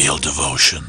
Feel devotion.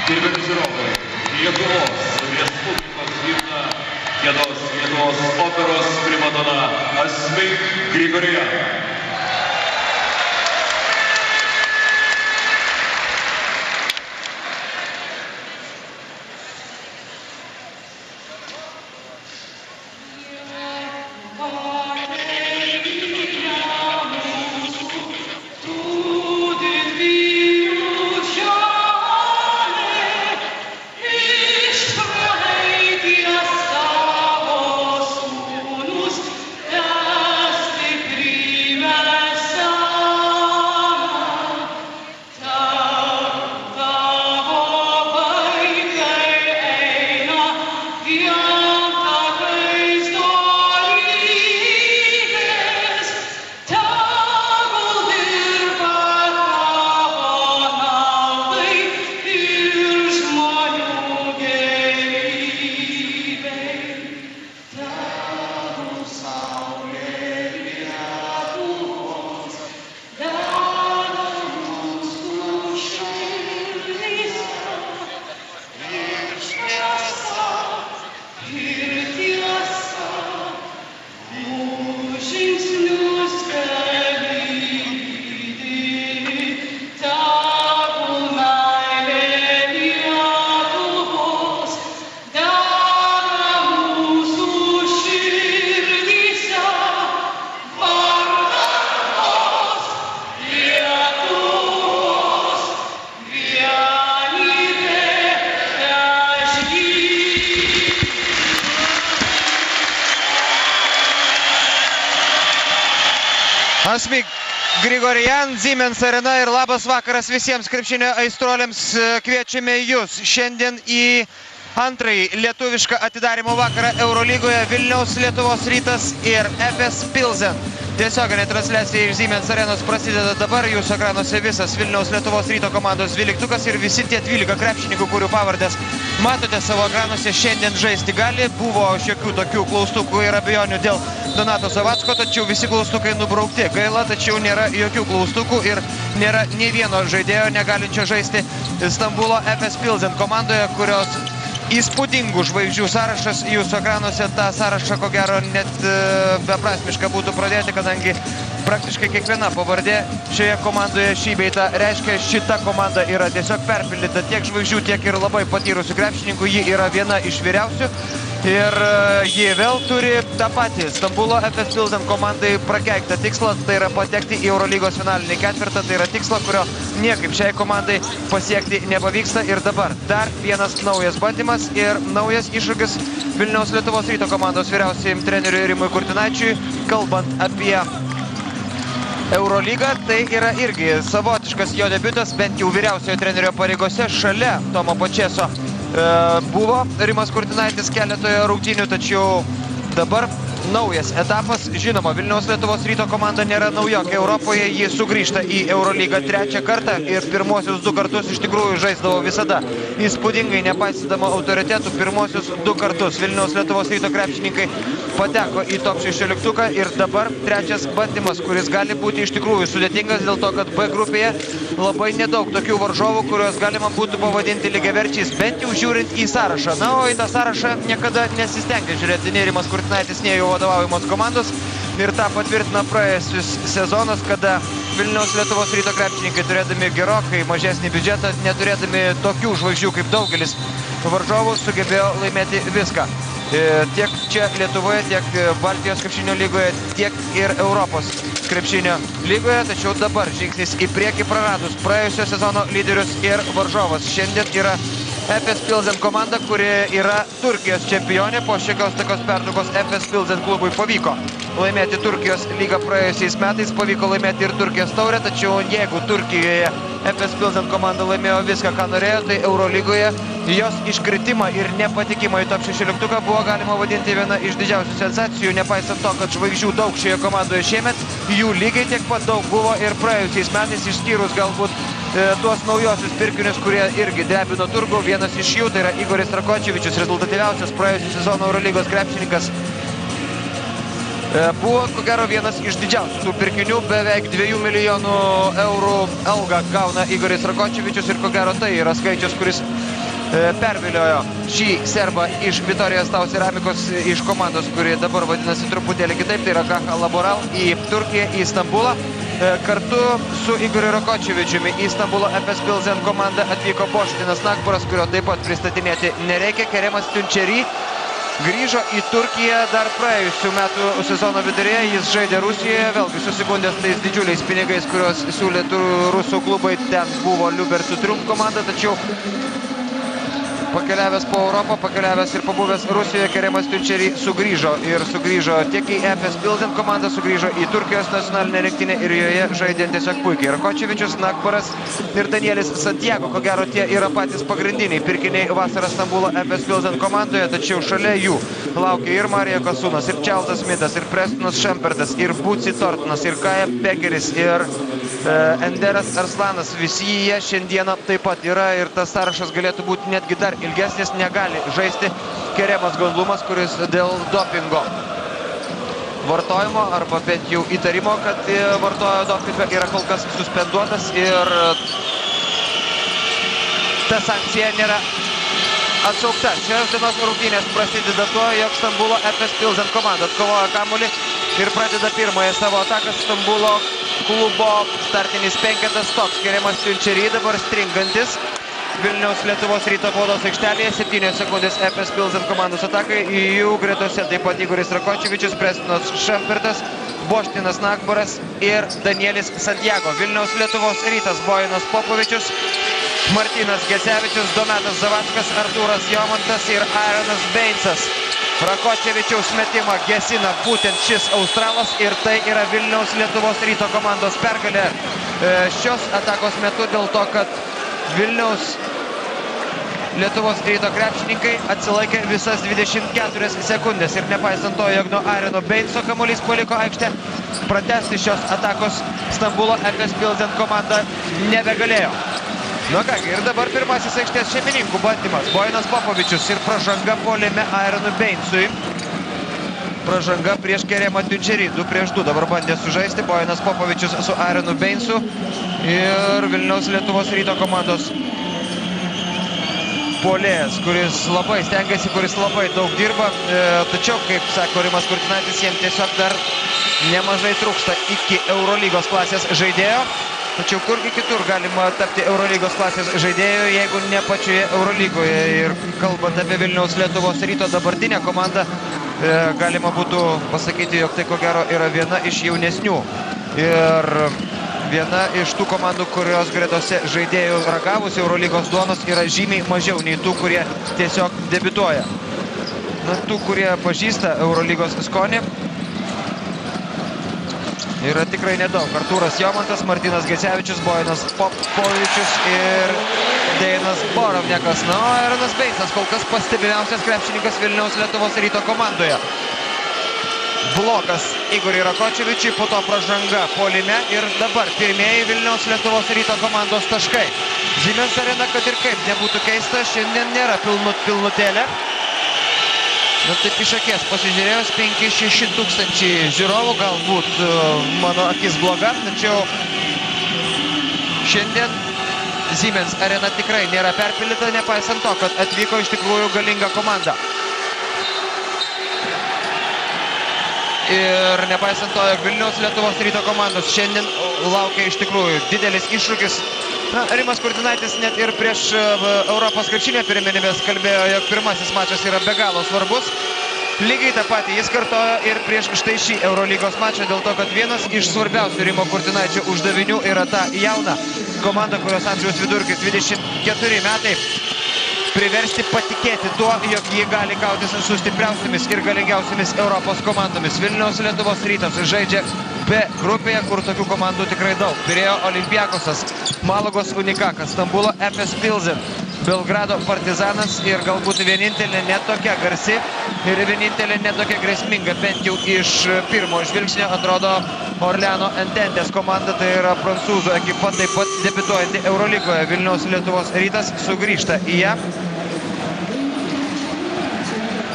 Gerbiami žiūrovai, Lietuvos Respublikos himną giedos Lietuvos operos primadona Asmik Grigorian. Asmik Grigorian, Siemens Arena ir labas vakaras visiems krepšinio aistruoliams. Kviečiame jūs šiandien į antrąjį lietuvišką atidarymo vakarą Eurolygoje. Vilniaus Lietuvos Rytas ir Efes Pilzen. Tiesioginė transliacija iš Siemens Arenos prasideda dabar. Jūsų ekranuose visas Vilniaus Lietuvos Ryto komandos 12-tukas ir visi tie 12 krepšininkų, kurių pavardės matote savo ekranuose, šiandien žaisti gali. Buvo šiokių tokių klaustukų ir abejonių dėl Donato Savacko, tačiau visi klaustukai nubraukti. Gaila, tačiau nėra jokių klaustukų ir nėra nei vieno žaidėjo negalinčio žaisti Stambulo Efes Pilzen komandoje, kurios įspūdingų žvaigždžių sąrašas jūsų ekranuose. Ta sąrašą, ko gero, net beprasmiška būtų pradėti, kadangi praktiškai kiekviena pavardė šioje komandoje šį bei tą reiškia. Šita komanda yra tiesiog perpildyta tiek žvaigždžių, tiek ir labai patyrusių krepšininkų. Ji yra viena iš vyriausių ir ji vėl turi tą patį Stambulo Efes Pilzen komandai prakeiktą tikslą, tai yra patekti į Eurolygos finalinį ketvirtą. Tai yra tiksla, kurio niekaip šiai komandai pasiekti nepavyksta. Ir dabar dar vienas naujas bandymas ir naujas iššūkis Vilniaus Lietuvos Ryto komandos vyriausiajam treneriui Rimui Kurtinaičiui, kalbant apie Eurolyga, tai yra irgi savotiškas jo debiutas, bent jau vyriausiojo trenerio pareigose. Šalia Tomo Pačeso buvo Rimas Kurtinaitis keletoje rungtynių, tačiau dabar naujas etapas. Žinoma, Vilniaus Lietuvos Ryto komanda nėra naujokė Europoje, ji sugrįžta į Eurolygą trečią kartą ir pirmosius 2 kartus iš tikrųjų žaisdavo visada įspūdingai, nepaisydama autoritetų. Pirmosius 2 kartus Vilniaus Lietuvos Ryto krepšininkai pateko į top 16 ir dabar trečias bandymas, kuris gali būti iš tikrųjų sudėtingas dėl to, kad B grupėje labai nedaug tokių varžovų, kuriuos galima būtų pavadinti lygiaverčiais, bent jau žiūrint į sąrašą. Na, o į tą sąrašą niekada nesistengia žiūrėti nei Rimas Kurtinaitis, nei jo vadovaujamos komandos. Ir tą patvirtina praėjusius sezonas, kada Vilniaus Lietuvos Ryto krepšininkai, turėdami gerokai mažesnį biudžetą, neturėdami tokių žvaigždžių kaip daugelis varžovų, sugebėjo laimėti viską. Tiek čia Lietuvoje, tiek Baltijos krepšinio lygoje, tiek ir Europos krepšinio lygoje. Tačiau dabar žingsnis į priekį praradus praėjusio sezono lyderius ir varžovas. Šiandien yra Efes Pilsen komanda, kuri yra Turkijos čempionė. Po šiokios tokios pertraukos Efes Pilsen klubui pavyko laimėti Turkijos lygą praėjusiais metais, pavyko laimėti ir Turkijos taurę, tačiau jeigu Turkijoje Efes Pilsen komanda laimėjo viską, ką norėjo, tai Eurolygoje jos iškritimą ir nepatikimą į top 16 buvo galima vadinti viena iš didžiausių sensacijų, nepaisant to, kad žvaigždžių daug šioje komandoje šiemet, jų lygiai tiek pat daug buvo ir praėjusiais metais, išskyrus galbūt tuos naujosius pirkinius, kurie irgi drebino turgų. Vienas iš jų, tai yra Igoris Rakočevičius, rezultatyviausias praėjusių sezono Eurolygos krepšininkas. Buvo, ko gero, vienas iš didžiausių tų pirkinių, beveik 2 milijonų eurų algą gauna Igoris Rakočevičius ir ko gero tai yra skaičius, kuris perviliojo šį serbą iš Vitorijos Tau Ceramikos, iš komandos, kuri dabar vadinasi truputėlį kitaip, tai yra Kaha Laboral, į Turkiją, į Stambulą. Kartu su Igoriu Rakočevičiumi į Stambulo Efes Pilsen komandą atvyko Boštinas Nagburas, kurio taip pat pristatinėti nereikia. Keremas Tunčery grįžo į Turkiją dar praėjusių metų sezono viduryje. Jis žaidė Rusijoje, vėlgi susigundęs tais didžiuliais pinigais, kurios siūlė rusų klubai. Ten buvo Liubertų Triumf komanda, tačiau pakeliavęs po Europą, pakeliavęs ir pabuvęs Rusijoje, Keremas Tunčery sugrįžo. Ir sugrįžo tiek į Efes Pilsen komandą, sugrįžo į Turkijos nacionalinę rinktinę ir joje žaidė tiesiog puikiai. Rakočevičius, Nagbaras ir Danielis Santiago, ko gero tie yra patys pagrindiniai pirkiniai vasarą Stambulo Efes Pilsen komandoje, tačiau šalia jų laukia ir Marija Kasunas, ir Čeltas Mitas, ir Prestonas Šempertas, ir Buci Tortonas, ir Kaja Pekeris, ir Enderas Arslanas. Visi jie šiandieną taip pat yra ir tas sąrašas galėtų būti netgi dar ilgesnis. Negali žaisti Keremas Gondlumas, kuris dėl dopingo vartojimo arba bent jau įtarimo, kad vartojo dopingą, yra kol kas suspenduotas ir ta sankcija nėra atšaukta. Šios dienos rungtynės prasideda tuo, jog Stambulo Efes Pilsen komanda atkovoja kamuolį ir pradeda pirmąją savo ataką. Stambulo klubo startinis penketas toks: Keremas Tunčery, dabar stringantis Vilniaus Lietuvos Ryto baudos aikštelėje. 7 sekundės Efes Pilsen komandos atakai. Į jų gretose taip pat Igoris Rakočevičius, Prestonas Šempertas, Boštinas Nagbaras ir Danielis Santiago. Vilniaus Lietuvos Rytas: Bojanas Popovičius, Martynas Gecevičius, Donatas Zavackas, Artūras Jomantas ir Aaronas Beinsas. Rakočevičiaus metimą gesina būtent šis australas ir tai yra Vilniaus Lietuvos Ryto komandos pergalė šios atakos metu, dėl to, kad Vilniaus Lietuvos Ryto krepšininkai atsilaikė visas 24 sekundės ir nepaisant to, jog nuo Aarono Beinso kamuolys paliko aikštę, pratęsti šios atakos Stambulo Efes Pilsen komanda nebegalėjo. Nu kągi, ir dabar pirmasis aikštės šeimininkų bandymas. Bojanas Popovičius ir pražanga puolime Aaronui Beinsui. Pražanga prieš Keremą Tunčery, 2 prieš 2 dabar bandė sužaisti Bojanas Popovičius su Aaronu Beinsu ir Vilniaus Lietuvos Ryto komandos puolėjas, kuris labai stengiasi, kuris labai daug dirba, tačiau, kaip sako Rimas Kurtinaitis, jiems tiesiog dar nemažai trūksta iki Eurolygos klasės žaidėjo. Tačiau kurgi kitur galima tapti Eurolygos klasės žaidėjų, jeigu ne pačioje Eurolygoje. Ir kalbant apie Vilniaus Lietuvos Ryto dabartinę komandą, galima būtų pasakyti, jog tai ko gero yra viena iš jaunesnių. Ir viena iš tų komandų, kurios gretose žaidėjų ragavusi Eurolygos duonos, yra žymiai mažiau nei tų, kurie tiesiog debiutuoja. Na, tų, kurie pažįsta Eurolygos skonį, Yra tikrai nedaug. Artūras Jomantas, Martynas Gecevičius, Bojanas Popovičius ir Deinas Borovnekas. Na, o Eronas Beicas kol kas pastebimiausias krepšininkas Vilniaus Lietuvos Ryto komandoje. Blokas Igoriui Rakočevičiui, po to pražanga puolime ir dabar pirmieji Vilniaus Lietuvos Ryto komandos taškai. Siemens Arena, kad ir kaip nebūtų keista, šiandien nėra pilnutėlė. Na taip iš akies pasižiūrėjus, 5-6 tūkstančiai žiūrovų, galbūt mano akis bloga, tačiau šiandien Siemens Arena tikrai nėra perpildyta, nepaisant to, kad atvyko iš tikrųjų galinga komanda. Ir nepaisant to, jog Vilniaus Lietuvos Ryto komandos šiandien laukia iš tikrųjų didelis iššūkis. Na, Rimas Kurtinaitis net ir prieš Europos krepšinio pirmenybės kalbėjo, jog pirmasis mačas yra be galo svarbus. Lygiai tą patį jis kartojo ir prieš štai šį Eurolygos mačą, dėl to, kad vienas iš svarbiausių Rimo Kurtinaičio uždavinių yra ta jauna komanda, kurios amžiaus vidurkis 24 metai. Priversti patikėti tuo, jog jie gali kautis su stipriausiamis ir galingiausiamis Europos komandomis. Vilniaus Lietuvos Rytas žaidžia B grupėje, kur tokių komandų tikrai daug. Pirėjo Olympiakosas, Malagos Unikakas, Stambulo Efes Pilzen, Belgrado Partizanas ir galbūt vienintelė netokia garsi ir vienintelė netokia grėsminga, bent jau iš pirmo žvilgsnio atrodo Orleano Ententės komanda, tai yra prancūzų ekipa, taip pat debiutuojanti Eurolygoje. Vilniaus Lietuvos Rytas sugrįžta į ją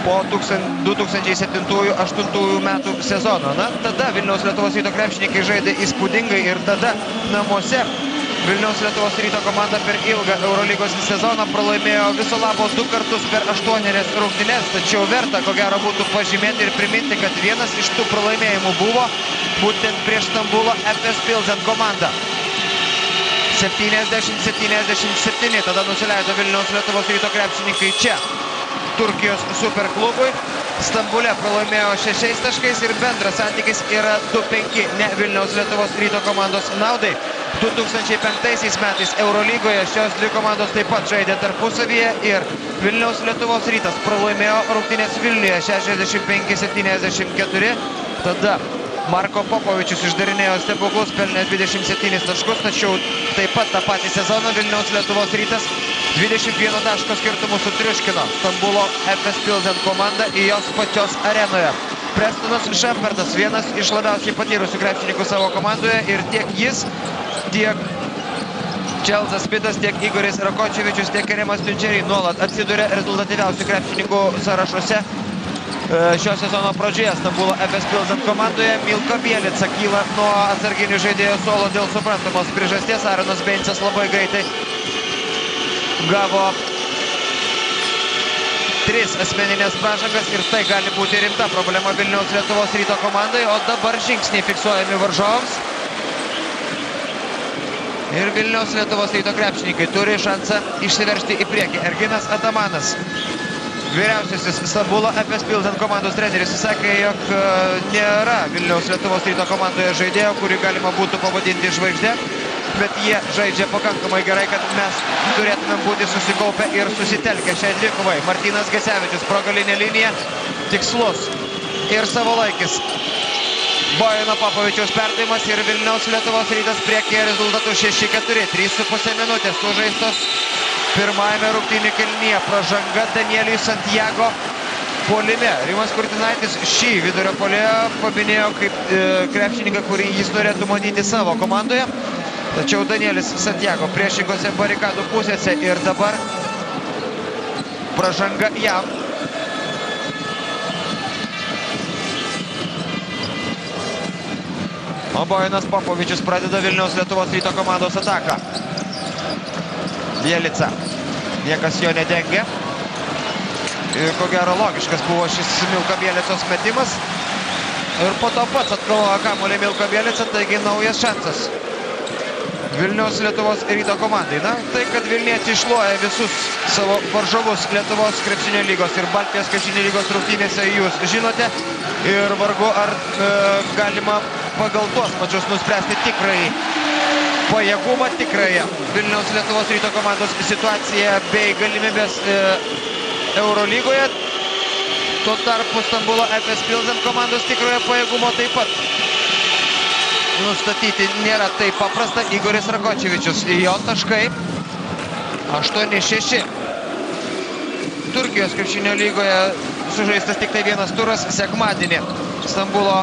po 2007-2008 metų sezono. Na, tada Vilniaus Lietuvos Ryto krepšininkai žaidė įspūdingai ir tada namuose Vilniaus Lietuvos Ryto komanda per ilgą Eurolygos sezoną pralaimėjo viso labo 2 kartus per 8 rungtynes, tačiau verta, ko gero, būtų pažymėti ir priminti, kad vienas iš tų pralaimėjimų buvo būtent prieš Stambulo Efes Pilzen komandą. 70-77, tada nusileido Vilniaus Lietuvos Ryto krepšininkai čia, Turkijos superklubui. Stambule pralaimėjo 6 taškais ir bendras santykis yra 2-5 ne Vilniaus Lietuvos Ryto komandos naudai. 2005 metais Eurolygoje šios dvi komandos taip pat žaidė tarpusavyje ir Vilniaus Lietuvos Rytas pralaimėjo rungtynes Vilniuje 65-74. Tada Marko Popovičius išdarinėjo stebuklus, pelnė 27 taškus, tačiau taip pat tą patį sezoną Vilniaus Lietuvos Rytas 21 taško skirtumų sutriuškino Stambulo Efes Pilzen komandą į jos pačios arenoje. Prestonas Šempertas, vienas iš labiausiai patyrusių krepšininkų savo komandoje ir tiek jis, tiek Čelsas Pitas, tiek Igoris Rakočevičius, tiek Rimas Pinčeriai nuolat atsiduria rezultatyviausių krepšininkų sąrašuose šio sezono pradžioje. Stambulo Efes Pilzen komandoje Milko Bielica kyla nuo atsarginių žaidėjų suolo dėl suprantamos priežasties. Aronas Beincas labai greitai gavo 3 asmeninės pražangas ir tai gali būti rimta problema Vilniaus Lietuvos Ryto komandai, o dabar žingsniai fiksuojami varžovams. Ir Vilniaus Lietuvos Ryto krepšininkai turi šansą išsiveržti į priekį. Erginas Atamanas, vyriausiasis Stambulo Efes Pilzen komandos treneris, sakė, jog nėra Vilniaus Lietuvos Ryto komandoje žaidėjo, kurį galima būtų pavadinti žvaigždė, bet jie žaidžia pakankamai gerai, kad mes turėtumėm būti susikaupę ir susitelkę šiai dvikovai. Martynas Gecevičius, progalinė linija, tikslus ir savalaikis. Bojano Popovičiaus perdavimas ir Vilniaus Lietuvos Rytas priekyje rezultatu 6-4, 3,5 minutės sužaistos pirmajame rungtynių kėlinyje. Pražanga Danieliui Santiago puolime. Rimas Kurtinaitis šį vidurio puolėją paminėjo kaip krepšininką, kurį jis norėtų matyti savo komandoje. Tačiau Danielis Santiago priešingose barikadų pusėse ir dabar pražanga jam. O Bojanas Popovičius pradeda Vilniaus Lietuvos Ryto komandos ataką. Bielica. Niekas jo nedengia. Ir ko gero logiškas buvo šis Milko Bielicos metimas. Ir po to pats atkovojo kamuolį Milko Bielica, taigi naujas šansas Vilniaus Lietuvos Ryto komandai. Na, tai, kad vilniečiai šluoja visus savo varžovus Lietuvos krepšinio lygos ir Baltijos krepšinio lygos rungtynėse, jūs žinote. Ir vargu ar galima pagal tuos pačius nuspręsti tikrai pajėgumą, tikrąją Vilniaus Lietuvos Ryto komandos situaciją bei galimybės Eurolygoje. Tuo tarpu Stambulo Efes Pilzen komandos tikrojo pajėgumo taip pat nustatyti nėra taip paprasta. Igoris Rakočevičius, jo taškai 8-6. Turkijos krepšinio lygoje sužaistas tik tai vienas turas sekmadienį. Stambulo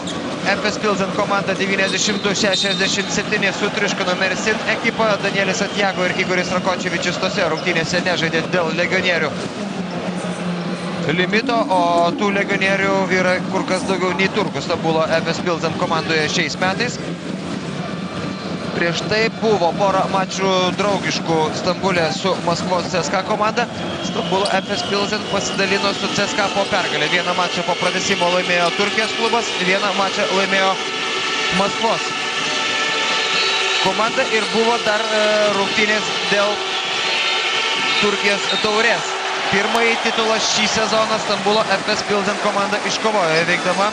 Efes Pilsen komanda 92-67 sutriuškino Mersin ekipą. Danielis Atjago ir Igoris Rakočevičius tose rungtynėse nežaidė dėl legionierių limito, o tų legionierių yra kur kas daugiau nei turkų Stambulo Efes Pilsen komandoje šiais metais. Prieš tai buvo pora mačų draugiškų Stambulė su Maskvos CSKA komanda. Stambulo Efes Pilsen pasidalino su CSKA po pergalę. Vieną mačą po pratęsimo laimėjo Turkijos klubas, vieną mačą laimėjo Maskvos komanda ir buvo dar rungtynės dėl Turkijos taurės. Pirmąjį titulą šį sezoną Stambulo Efes Pilsen komanda iškovojo veikdama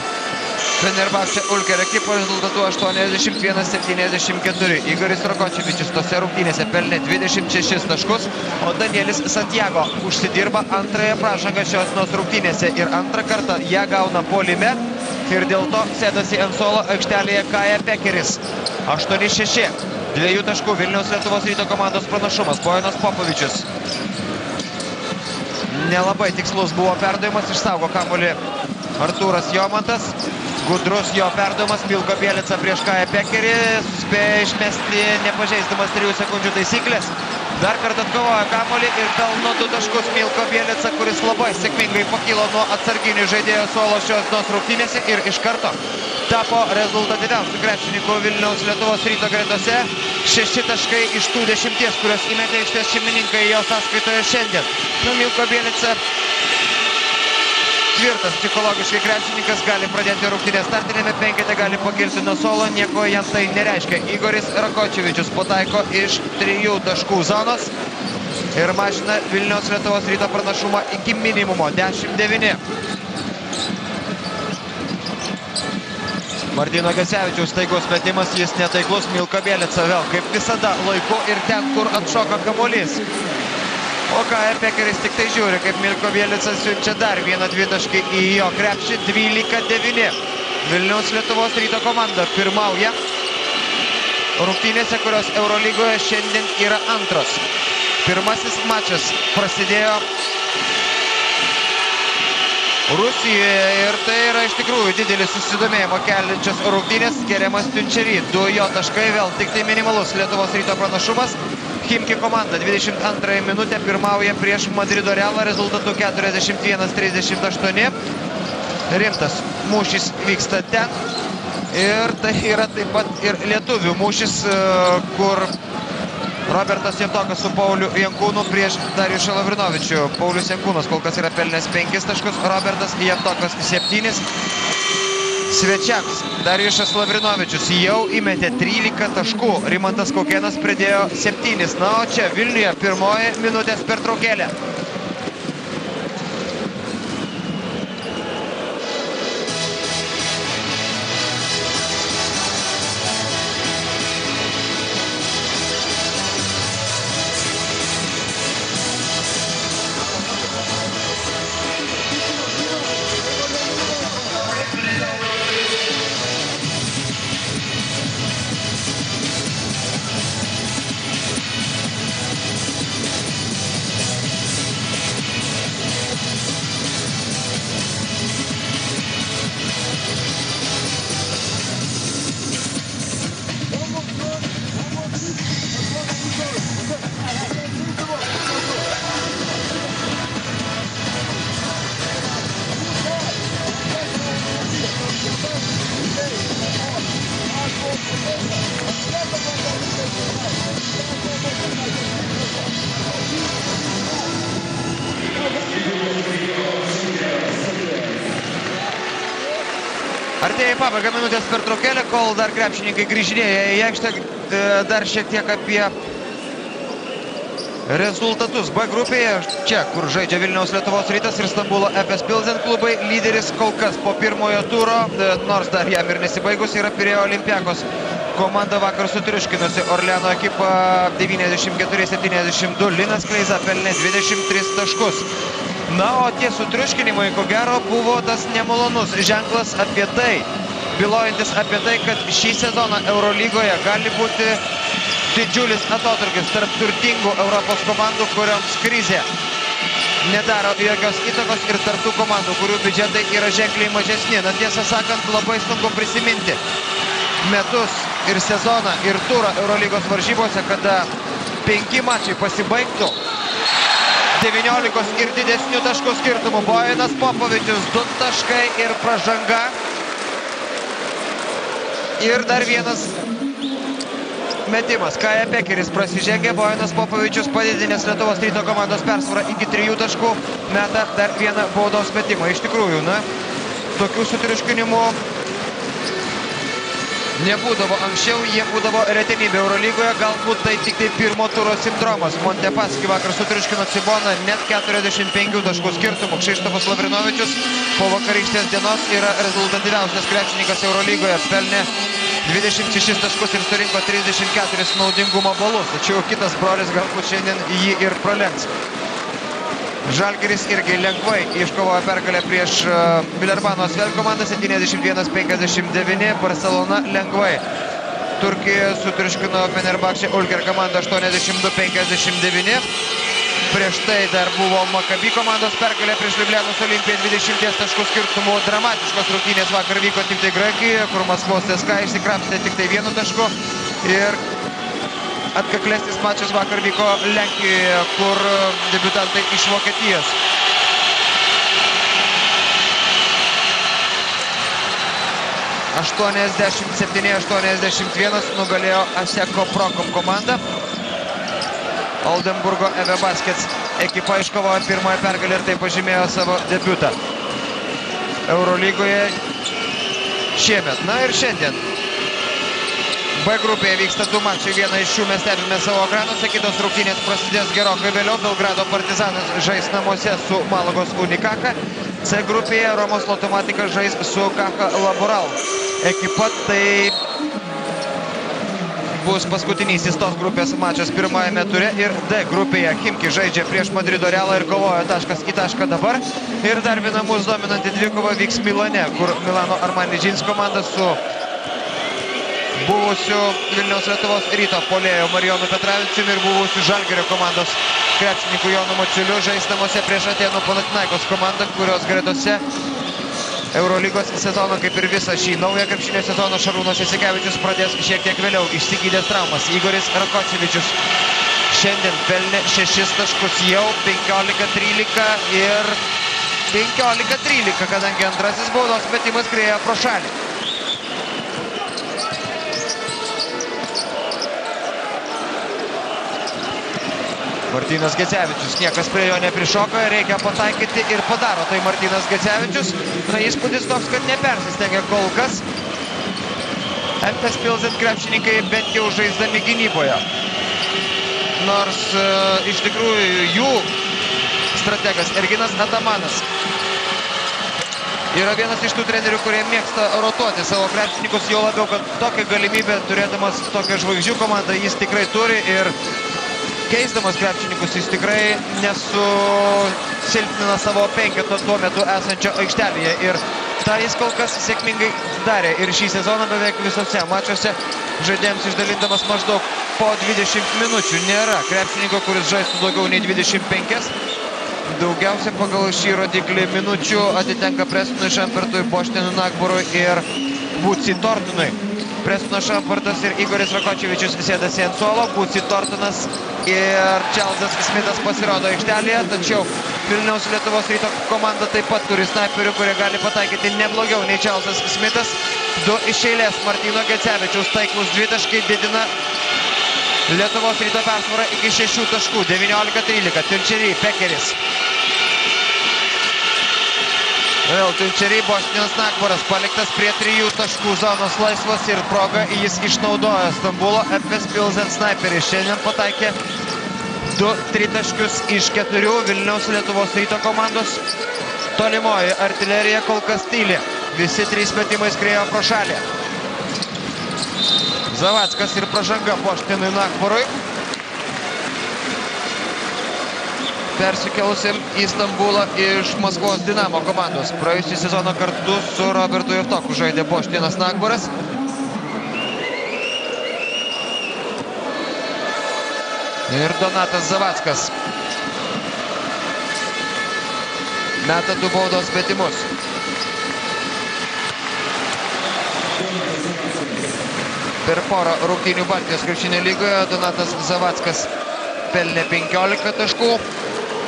Fenerbahče Ulker ekipo rezultatu 81-74. Igoris Rakočevičius tose rungtynėse pelnė 26 taškus, o Danielis Santiago užsidirba antrąją pražangą šios rungtynėse ir antrą kartą ją gauna puolime ir dėl to sėdasi ant suolo aikštelėje Kaja Pekeris. 8-6. 2 taškų Vilniaus Lietuvos Ryto komandos pranašumas. Bojanas Popovičius. Nelabai tikslus buvo perdavimas, išsaugo kamuolį Artūras Jomantas. Gudrus jo perdavimas, Milko Bielica prieš Kają Pekerį, spėjo išmesti nepažeisdamas 3 sekundžių taisyklės. Dar kartą atkovojo kamuolį ir pelno 2 taškus Milko Bielica, kuris labai sėkmingai pakilo nuo atsarginių žaidėjo suolo šios rungtynėse ir iš karto tapo rezultatyviausiu krepšininku Vilniaus Lietuvos Ryto gretose. 6 taškai iš tų 10, kurios įmetė aikštės šeimininkai jo sąskaitoje šiandien. Milko Bielica tvirtas psichologiškai krepšininkas, gali pradėti rungtynės startinėme penkete, gali pakilti nuo suolo, nieko jam tai nereiškia. Igoris Rakočevičius pataiko iš 3 taškų zonos ir mažina Vilniaus Lietuvos Ryto pranašumą iki minimumo 10-9. Martyno Gecevičiaus staigus metimas, jis netaiklus. Milko Bielica vėl kaip visada laiku ir ten, kur atšoka kamuolys. O Kaja Pekeris tik tai žiūri, kaip Milko Bielica siunčia dar vieną 2 taškį į jo krepšį. 12-9. Vilniaus Lietuvos Ryto komanda pirmauja rungtynėse, kurios Eurolygoje šiandien yra antros. Pirmasis mačas prasidėjo Rusijoje ir tai yra iš tikrųjų didelis susidomėjimo keliančios rungtynės. Keremas Tunčery, 2 jo taškai, vėl tik tai minimalus Lietuvos Ryto pranašumas. Chimki komanda 22 minutę pirmauja prieš Madrido Realą rezultatu 41-38. Rimtas mūšis vyksta ten. Ir tai yra taip pat ir lietuvių mūšis, kur Robertas Jantokas su Pauliu Jankūnu prieš Dariušą Lavrinovičių. Paulius Jankūnas kol kas yra pelnęs 5 taškus, Robertas Jantokas 7. Svečiams Dariušas Lavrinovičius jau įmetė 13 taškų, Rimantas Kaukėnas pridėjo 7. Na, o čia Vilniuje pirmoji minutės pertraukėlė. Artėja į pabaigą minutės pertraukėlė, kol dar krepšininkai grįžinėja į aikštę. Dar šiek tiek apie rezultatus B grupėje. Čia, kur žaidžia Vilniaus Lietuvos Rytas ir Stambulo Efes Pilsen klubai. Lyderis kol kas po pirmojo turo, nors dar jam ir nesibaigus, yra Pirėjo Olympiakos komanda vakar sutriuškinusi Orleano ekipą 94-72. Linas Kleiza pelnė 23 taškus. Na, o tie sutriuškinimai, ko gero, buvo tas nemalonus ženklas apie tai, bylojantis apie tai, kad šį sezoną Eurolygoje gali būti didžiulis atotrūkis tarp turtingų Europos komandų, kurioms krizė nedaro jokios įtakos, ir tarp tų komandų, kurių biudžetai yra ženkliai mažesni. Na, tiesą sakant, labai sunku prisiminti metus ir sezoną ir turą Eurolygos varžybose, kada 5 mačai pasibaigtų 19 ir didesnių taškų skirtumų. Bojanas Popovičius 2 taškai ir pražanga. Ir dar vienas metimas. Kaja Pekeris prasižengė, Bojanas Popovičius padidinęs Lietuvos Ryto komandos persvarą iki 3 taškų, meta dar vieną baudos metimą. Iš tikrųjų, na, tokių sutriuškinimų nebūdavo anksčiau, jie būdavo retenybė Eurolygoje, galbūt tai tik tai pirmo turo sindromas. Montepaski vakar sutriuškino Ciboną net 45 taškų skirtumų. Kšištofas Lavrinovičius po vakarykštės dienos yra rezultatyviausias krepšininkas Eurolygoje, pelnė 26 taškus ir surinko 34 naudingumo balus, tačiau kitas brolis galbūt šiandien jį ir pralenks. Žalgiris irgi lengvai iškovojo pergalę prieš Vilerbano Asvel komandą 71-59, Barcelona lengvai Turkijoje sutriuškino Fenerbahče Ulker komandą 82-59. Prieš tai dar buvo Maccabi komandos pergalė prieš Liublianos Olimpiją 20 taškų skirtumų. Dramatiškos rungtynės vakar vyko tik tai Graikijoje, kur Maskvos CSKA išsikrapstė tik tai 1 tašku. Ir atkaklesnis mačas vakar vyko Lenkijoje, kur debiutantai iš Vokietijos – 87-81 nugalėjo Aseko Prokom komandą. Oldenburgo EV Baskets ekipa iškovojo pirmąją pergalę ir tai pažymėjo savo debiutą Eurolygoje šiemet. Na ir šiandien B grupėje vyksta 2 mačai, vieną iš šių mes stebime savo ekranuose, kitos rungtynės prasidės gerokai vėliau. Belgrado Partizanas žais namuose su Malagos Unikaka. C grupėje Romos Lotomatika žais su Kacha Laboral ekipa. Tai bus paskutinysis tos grupės mačas pirmajame ture. Ir D grupėje Chimki žaidžia prieš Madrido Realą ir kovoja taškas į tašką dabar. Ir dar viena mūsų dominanti dvikova vyks Milane, kur Milano Armani Jeans komanda su buvusiu Vilniaus Lietuvos Ryto puolėju Marijonu Petravičiumi ir buvusiu Žalgirio komandos krepšininku Jonu Mačiuliu žais namuose prieš Atėnų Panathinaikos komandą, kurios gretose Eurolygos sezoną, kaip ir visą šį naują krepšinio sezoną, Šarūnas Jasikevičius pradės šiek tiek vėliau, išsigydęs traumas. Igoris Rakočevičius šiandien pelnė 6 taškus, jau 15-13 ir 15-13, kadangi antrasis baudos metimas skriejo pro šalį. Martynas Gecevičius, niekas prie jo neprišoka, reikia pataikyti ir padaro tai Martynas Gecevičius. Na, įspūdis toks, kad nepersistengia kol kas FS Pilzen krepšininkai, bent jau žaisdami gynyboje. Nors iš tikrųjų jų strategas Erginas Atamanas yra vienas iš tų trenerių, kurie mėgsta rotuoti savo krepšininkus, jau labiau, kad tokią galimybę turėdamas tokią žvaigždžių komandą jis tikrai turi ir keisdamas krepšininkus jis tikrai nesusilpnina savo penketo tuo metu esančio aikštelėje. Ir tą jis kol kas sėkmingai darė. Ir šį sezoną beveik visose mačiuose žaidėjams išdalindamas maždaug po 20 minučių. Nėra krepšininko, kuris žaistų daugiau nei 25. Daugiausia pagal šį rodiklį minučių atitenka Prestonui Šampertui, Boštenui Nagborui ir Buci Tortonui. Prestonas Šampertas ir Igoris Rakočevičius sėdasi ant suolo, Buci Tortonas ir Čarlzas Smitas pasirodo aikštelėje, tačiau Vilniaus Lietuvos Ryto komanda taip pat turi snaiperių, kurie gali pataikyti neblogiau nei Čarlzas Smitas. 2 iš eilės Martyno Gecevičiaus taiklus 2 taškai didina Lietuvos Ryto persvarą iki 6 taškų, 19-13. Tunčery, Pekeris. Vėl Tunčery, Boštinas Nagboras paliktas prie 3 taškų zonos laisvas ir progą jis išnaudojo. Stambulo FS Pilzen snaiperis šiandien pataikė 2 tritaškius iš 4 Vilniaus Lietuvos Ryto komandos. Tolimoji artilerija kol kas tyli. Visi 3 metimai skriejo pro šalį. Zavackas ir pražanga Boštinui Nagborui. persikelusiam į Stambulą iš Maskvos Dinamo komandos. Praėjusį sezoną kartu su Robertu Jevtoku žaidė Boštinas Nagbaras. Ir Donatas Zavackas meta 2 baudos metimus. Per porą rungtynių Baltijos krepšinio lygoje Donatas Zavackas pelnė 15 taškų.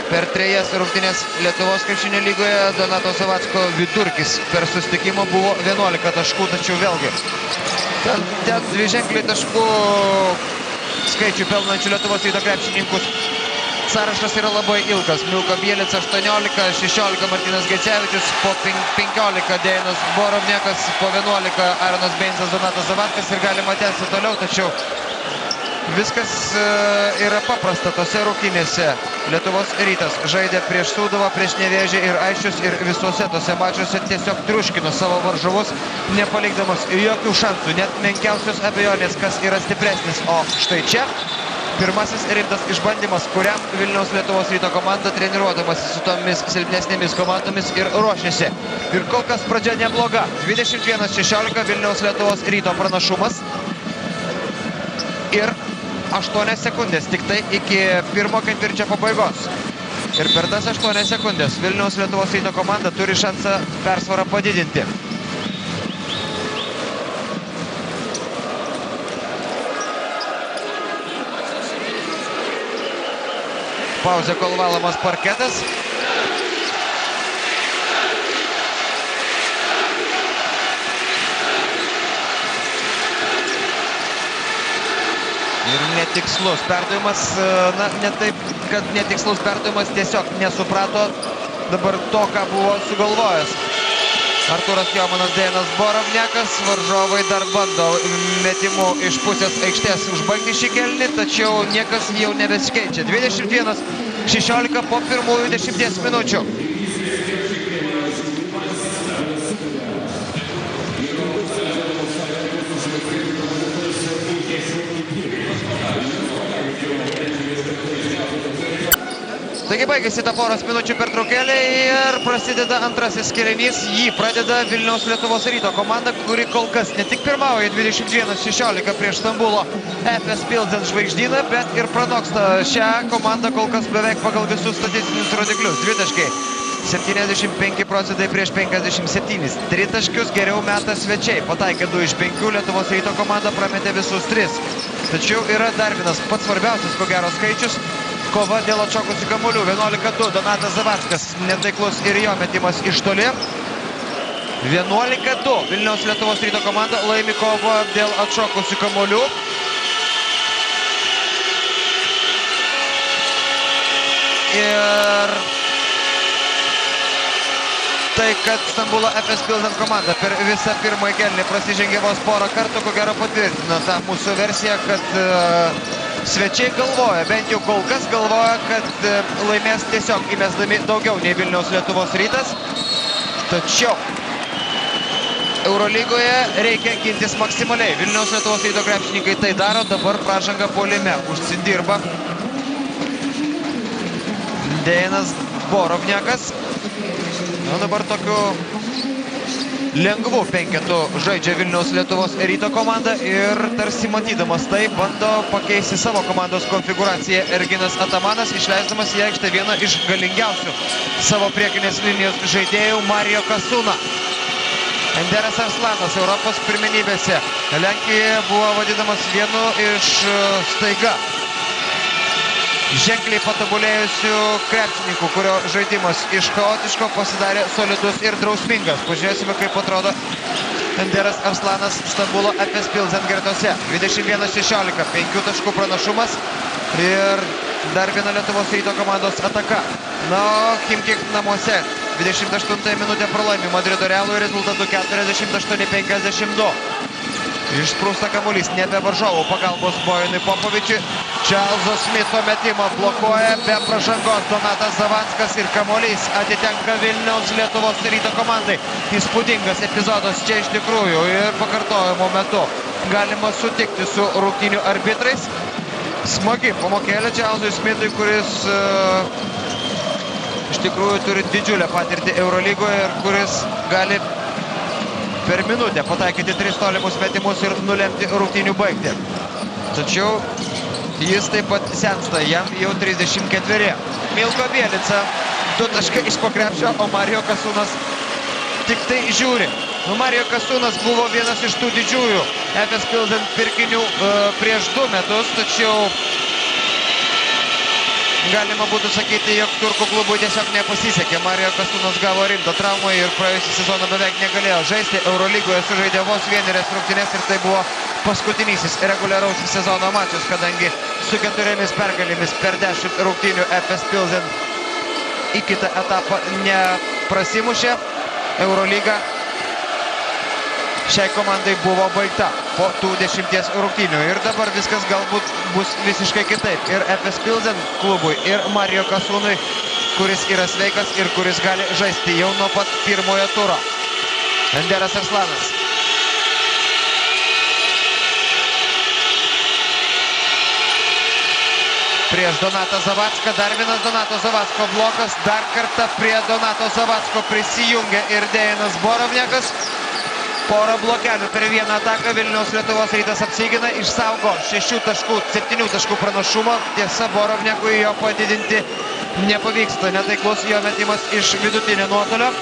Per 3 rungtynės Lietuvos krepšinio lygoje Donato Zavacko vidurkis per susitikimą buvo 11 taškų, tačiau vėlgi ten dviženkliai taškų skaičių pelnančių Lietuvos Ryto krepšininkus sąrašas yra labai ilgas. Milko Bielica 18, 16 Martynas Gecevičius, po 15 Dejanas Borovniakas, po 11 Aronas Beinsas, Donatas Zavackas ir galima tęsti toliau, tačiau viskas yra paprasta tose rungtynėse. Lietuvos Rytas žaidė prieš Sūduvą, prieš Nevėžį ir Aisčius ir visuose tose mačiuose tiesiog triuškino savo varžovus, nepalikdamas jokių šansų, net menkiausios abejonės, kas yra stipresnis. O štai čia pirmasis rimtas išbandymas, kuriam Vilniaus Lietuvos Ryto komanda treniruodamasi su tomis silpnesnėmis komandomis ir ruošiasi. Ir kol kas pradžia nebloga. 21-16 Vilniaus Lietuvos Ryto pranašumas. Ir 8 sekundės tik tai iki pirmo ketvirčio pabaigos. Ir per tas 8 sekundės Vilniaus Lietuvos Ryto komanda turi šansą persvarą padidinti. Pauzė, kol valomas parketas. Ir netikslus perdavimas, na, ne taip, kad netikslus perdavimas, tiesiog nesuprato dabar to, ką buvo sugalvojęs Artūras Jomanas. Dejanas Borovniakas, varžovai dar bando metimu iš pusės aikštės užbaigti šį kėlinį, tačiau niekas jau nebesikeičia. 21-16 po pirmųjų 10 minučių. Taigi baigėsi ta poros minučių pertraukėlė ir prasideda antrasis kėlinys. Jį pradeda Vilniaus Lietuvos Ryto komanda, kuri kol kas ne tik pirmauja 21-16 prieš Stambulo Efes Pilsen žvaigždyną, bet ir pranoksta šią komandą kol kas beveik pagal visus statistinius rodiklius. Dvitaškiai 75% prieš 57. Tritaškius geriau meta svečiai. Pataikė 2 iš 5, Lietuvos Ryto komanda prametė visus 3. Tačiau yra dar vienas pats svarbiausias, ko gero, skaičius. Kova dėl atšokusių kamuolių. 11-2 Donatas Zavackas netaiklus ir jo metimas iš toli. 11-2 Vilniaus Lietuvos Ryto komanda laimi kovą dėl atšokusių kamuolių. Ir tai, kad Stambulo Efes Pilsen komanda per visą pirmąjį kėlinį prasižengė vos porą kartų, ko gero patvirtina tą mūsų versiją, kad svečiai galvoja, bent jau kol kas galvoja, kad laimės tiesiog įmesdami daugiau nei Vilniaus Lietuvos Rytas. Tačiau Eurolygoje reikia gintis maksimaliai. Vilniaus Lietuvos Ryto krepšininkai tai daro, dabar pražanga puolime užsidirba Dejanas Borovniakas. O dabar tokiu lengvu penketu žaidžia Vilniaus Lietuvos Ryto komanda ir tarsi matydamas tai bando pakeisti savo komandos konfiguraciją Erginas Atamanas, išleisdamas į aikštę vieną iš galingiausių savo priekinės linijos žaidėjų Mario Kasūną. Enderas Arslanas Europos pirmenybėse Lenkijoje buvo vadinamas vienu iš staiga ženkliai patobulėjusių krepšininkų, kurio žaidimas iš chaotiško pasidarė solidus ir drausmingas. Pažiūrėsime, kaip atrodo Enderas Arslanas Stambulo Efes Pilsen gretose. 21-16, 5 taškų pranašumas ir dar viena Lietuvos Ryto komandos ataka. Na, Chimki namuose 28 minutę pralaimi Madrido Realui rezultatu 48-52. Išsprūsta kamuolys, nebe varžovų pagalbos Bojanui Popovičiui. Čarlzo Smito metimą blokuoja be pražangos Donatas Zavackas ir kamuolys atitenka Vilniaus Lietuvos Ryto komandai. Įspūdingas epizodas čia iš tikrųjų ir pakartojimo metu galima sutikti su rungtynių arbitrais. Smagi pamokėlė Čarlzui Smitui, kuris iš tikrųjų turi didžiulę patirtį Eurolygoje ir kuris gali per minutę pataikyti 3 tolimus metimus ir nulemti rungtynių baigtį. Tačiau jis taip pat sensta, jam jau 34. Milko Bielica 2 taškai iš po krepšio, o Mario Kasūnas tik tai žiūri. Mario Kasūnas buvo vienas iš tų didžiųjų FS Pilsen pirkinių prieš 2 metus, tačiau galima būtų sakyti, jog turkų klubui tiesiog nepasisekė. Mario Kasūnas gavo rimtą traumą ir praėjusį sezoną beveik negalėjo žaisti. Eurolygoje sužaidė vos 1 rungtynes ir tai buvo paskutinysis reguliaraus sezono mačas, kadangi su 4 pergalėmis per 10 rungtynių FS Pilsen į kitą etapą neprasimušė. Eurolyga šiai komandai buvo baigta po tų 10 rungtynių. Ir dabar viskas galbūt bus visiškai kitaip. Ir FS Pilsen klubui, ir Mario Kasūnui, kuris yra sveikas ir kuris gali žaisti jau nuo pat pirmojo turo. Enderas Arslanas. Prieš Donatą Zavacką, dar vienas Donato Zavacko blokas, dar kartą prie Donato Zavacko prisijungia ir Dejanas Borovniakas. Porą blokelių per vieną ataką Vilniaus Lietuvos Rytas apsigina, išsaugo 6 taškų, 7 taškų pranašumą. Tiesa, Borovniakui jo padidinti nepavyksta, netaiklus jo metimas iš vidutinio nuotolio.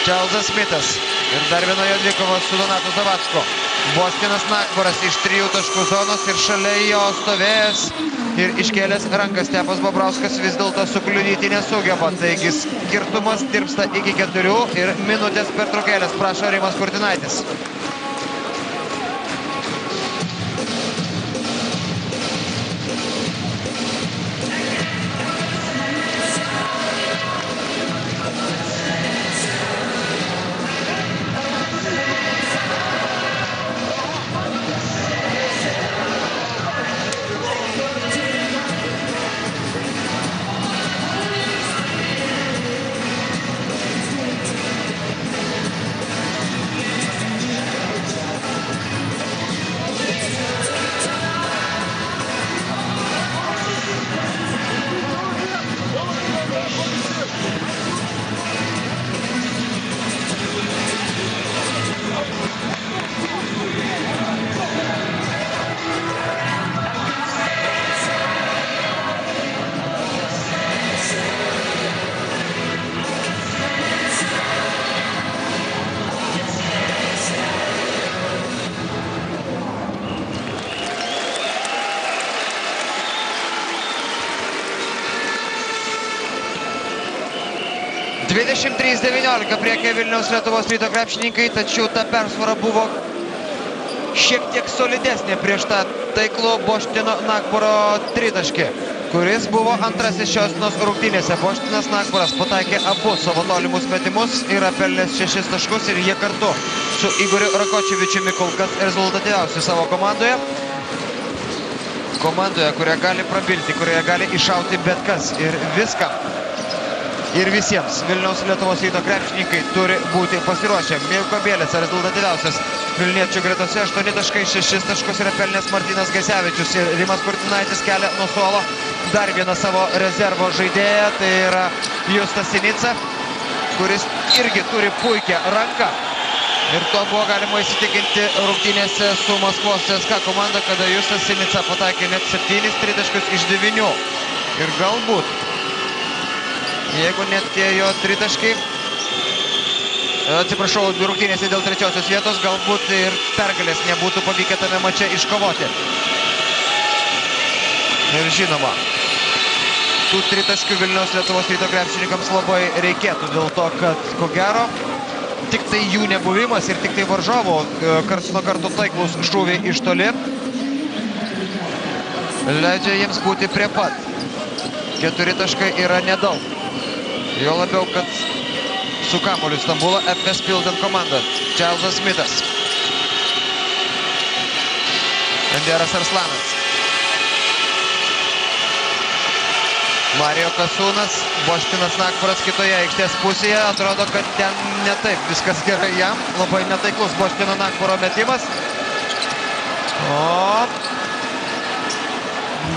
Čarlzas Smitas ir dar vienoje dvikovos su Donatu Zavacko. Bostinas Nakvaras iš 3 taškų zonos ir šalia jo stovėjęs ir iškėlęs rankas Stepas Bobrauskas vis dėlto sukliudyti nesugeba. Taigi skirtumas tirpsta iki 4 ir minutės pertraukėlės, prašo Rimas Kurtinaitis. Dvidešimt 3-19 priekė Vilniaus Lietuvos Ryto krepšininkai, tačiau ta persvara buvo šiek tiek solidesnė prieš tą taiklų Boštino Nakboro tritaškį, kuris buvo antrasis šios dienos rungtynėse. Boštinas Nakboras pataikė abu savo tolimus metimus, yra pelnęs 6 taškus ir jie kartu su Igoriu Rakočevičiumi kol kas rezultatyviausi savo komandoje. Komandoje, kurią gali prabilti, kurioje gali iššauti bet kas ir viską. Ir visiems Vilniaus Lietuvos Ryto krepšininkai turi būti pasiruošę. Milko Bielica rezultatyviausias vilniečių gretose, 8 taškai, 6 taškus yra pelnęs Martynas Gasevičius. Ir Rimas Kurtinaitis kelia nuo suolo dar vieną savo rezervo žaidėją, tai yra Justas Sinica, kuris irgi turi puikią ranką. Ir to buvo galima įsitikinti rungtynėse su Maskvos CSKA komanda, kada Justas Sinica pataikė net 7 tritaškius iš 9. Ir galbūt, jeigu net tie jo tritaškai, atsiprašau, rungtynėse dėl 3-osios vietos, galbūt ir pergalės nebūtų pavykę tame mače iškovoti. Ir žinoma, tų tritaškių Vilniaus Lietuvos Ryto krepšininkams labai reikėtų, dėl to, kad ko gero, tik tai jų nebuvimas ir tik tai varžovų karts nuo karto taiklus šūviai iš toli leidžia jiems būti prie pat. 4 taškai yra nedaug. Jo labiau, kad su kamuoliu Stambulo FS Pilsen komanda. Čarlzas Smitas. Enderas Arslanas. Mario Kasūnas. Boštinas Nakvaras kitoje aikštės pusėje. Atrodo, kad ten ne taip viskas gerai jam. Labai netaiklus Boštino Nakvaro metimas. O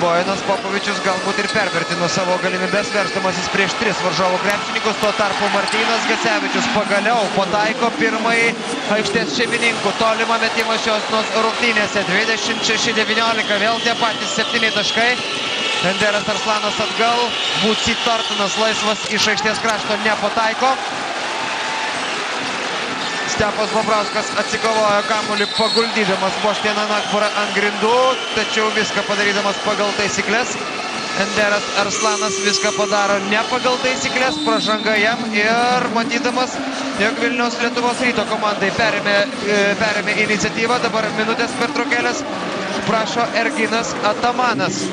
Bojanas Popovičius galbūt ir pervertino savo galimybės, verstamasis prieš 3 varžovų krepšininkus. Tuo tarpu Martynas Gecevičius pagaliau pataiko pirmąjį aikštės šeimininkų tolimą metimą šios rungtynėse. 26-19, vėl tie patys 7 taškai. Enderas Arslanas atgal, Bucy Tortonas laisvas iš aikštės krašto nepataiko. Stepas Bobrauskas atsikovojo kamuolį paguldydamas Boštėną Nakburą ant grindų, tačiau viską padarydamas pagal taisyklės. Enderas Arslanas viską padaro ne pagal taisyklės, pražanga jam ir matydamas, jog Vilniaus Lietuvos Ryto komandai perėmė iniciatyvą, dabar minutės pertraukėlės prašo Erginas Atamanas.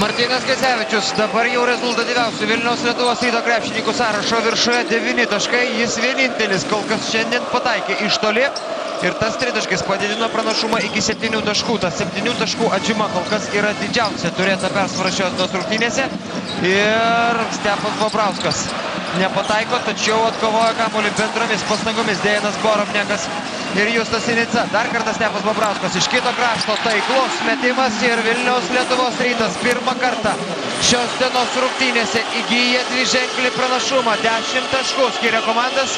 Martynas Gecevičius dabar jau rezultatyviausių Vilniaus Lietuvos Ryto krepšininkų sąrašo viršuje 9 taškai. Jis vienintelis kol kas šiandien pataikė iš toli ir tas tritaškis padidino pranašumą iki 7 taškų. Tas 7 taškų atžyma kol kas yra didžiausia turėta persvara šios rungtynėse. Ir Stepas Bobrauskas nepataiko, tačiau atkovojo kamuolį bendromis pastangomis Dejanas Borovnekas ir Justas Sinica. Dar kartą Stepas Bobrauskas iš kito krašto, taiklus metimas ir Vilniaus Lietuvos Rytas pirmą kartą šios dienos rungtynėse įgyja dviženklį pranašumą. 10 taškų skiria komandas.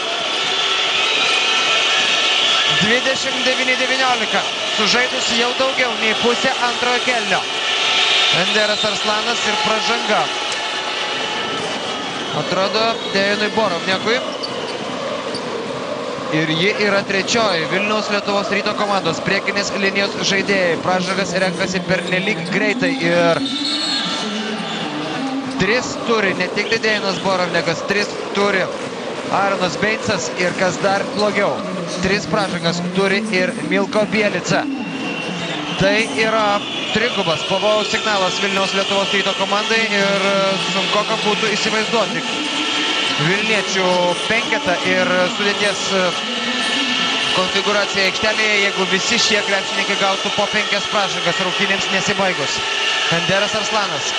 29-19, sužaidus jau daugiau nei pusė antrojo kėlinio. Enderas Arslanas ir pražanga. Atrodo Dejanui Borovnekui. Ir ji yra trečioji Vilniaus Lietuvos Ryto komandos priekinės linijos žaidėjai. Pražangas renkasi pernelyg greitai ir 3 turi, ne tik Dejanas Borovnekas, 3 turi Aronas Beincas ir kas dar blogiau, 3 pražangas turi ir Milko Bielica. Tai yra trigubas pavojaus signalas Vilniaus Lietuvos Ryto komandai ir sunkoka būtų įsivaizduoti Vilniečių penketą ir sudėties konfiguraciją aikštelėje, jeigu visi šie krepšininkai gautų po 5 pražangas rungtynėms nesibaigus. Enderas Arslanas.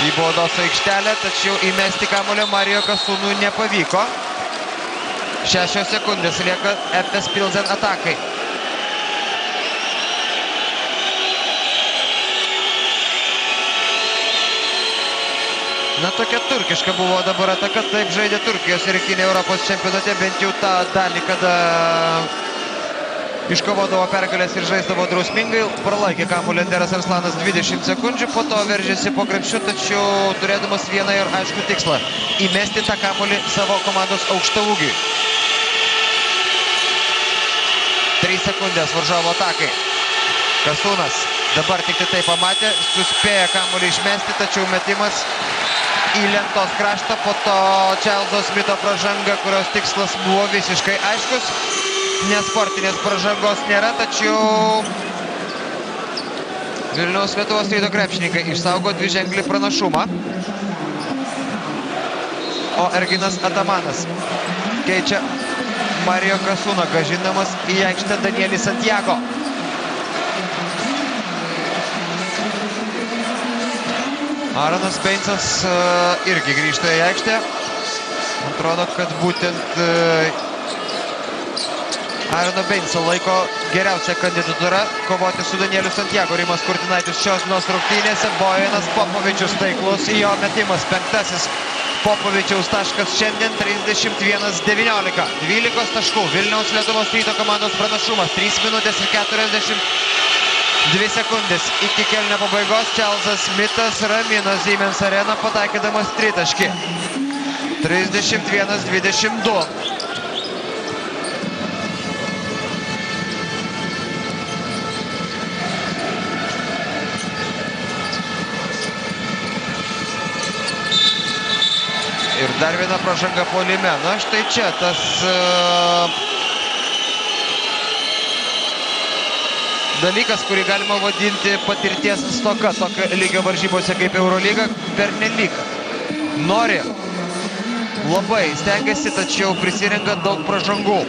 Į baudos aikštelę, tačiau įmesti kamuolio Marijo Kasūnui nepavyko. 6 sekundės lieka Efes Pilzen atakai. Na, tokia turkiška buvo dabar ataka, taip žaidė Turkijos rinktinė Europos čempionate, bent jau tą dalį, kada iškovodavo pergalės ir žaisdavo drausmingai. Pralaikė kamuolį Enderas Arslanas 20 sekundžių, po to veržėsi po krepšiu, tačiau turėdamas vieną ir aišku tikslą – įmesti tą kamuolį savo komandos aukštaūgiui. 3 sekundės varžovo atakai. Kasūnas dabar tik tai pamatė, suspėjo kamuolį išmesti, tačiau metimas į lentos kraštą, po to Čelzo Smito pražanga, kurios tikslas buvo visiškai aiškus. Nesportinės pražangos nėra, tačiau Vilniaus Lietuvos Ryto krepšininkai išsaugo dviženklį pranašumą. O Erginas Atamanas keičia Marijo Kasūną, grąžinamas į aikštę Danielis Santiago. Aronas Beincas irgi grįžta į aikštę. Atrodo, kad būtent Arono Beinco laiko geriausia kandidatūra kovoti su Danieliu Santiago. Rimas Kurtinaitis šios dienos rungtynėse. Bojanas Popovičius taiklus, jo metimas 5 Popovičiaus taškas šiandien 31-19. 12 taškų. Vilniaus Lietuvos Ryto komandos pranašumas. 3 minutės ir 42 sekundės. Iki kėlinio pabaigos Čarlzas Smithas ramina Siemens Areną pataikydamas tritaškį. 31-22. Ir dar viena pražanga puolime. Na štai čia tas dalykas, kurį galima vadinti patirties stoka. Tokio lygio varžybose kaip Eurolyga pernelyg nori, labai stengiasi, tačiau prisirenka daug pražangų.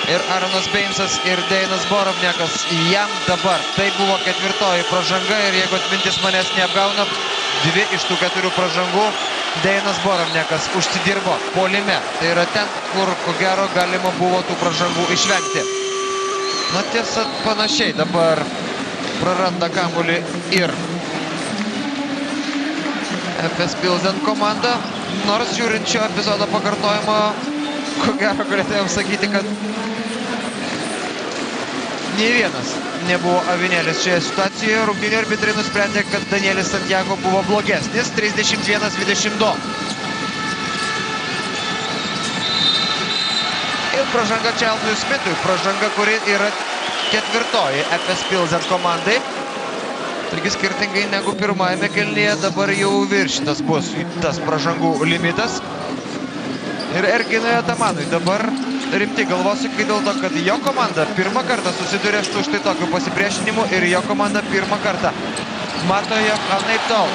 Ir Aaronas Beinsas ir Deinas Borovniakas jam dabar. Tai buvo 4. pražanga ir jeigu atmintis manęs neapgauna, 2 iš tų 4 pražangų Deinas Borovniakas užsidirbo puolime. Tai yra ten, kur ko gero galima buvo tų pražangų išvengti. Na tiesa, panašiai dabar praranda kamuolį ir FS Pilsen komanda. Nors žiūrint šio epizodo pakartojimo, ko gero galėtumėm sakyti, kad nei vienas nebuvo avinėlis šioje situacijoje. Rungtynių arbitrai nusprendė, kad Danielis Santiago buvo blogesnis. 31-22. Ir pražanga Čarlzui Smithui. Pražanga, kuri yra 4. FS Pilsen komandai. Taigi skirtingai negu pirmajame kėlinyje, dabar jau viršytas bus tas pražangų limitas. Ir Erginui Atamanui dabar rimti galvosūkiai dėl to, kad jo komanda pirmą kartą susiduria su štai tokiu pasipriešinimu ir jo komanda pirmą kartą mato, jog anaip tol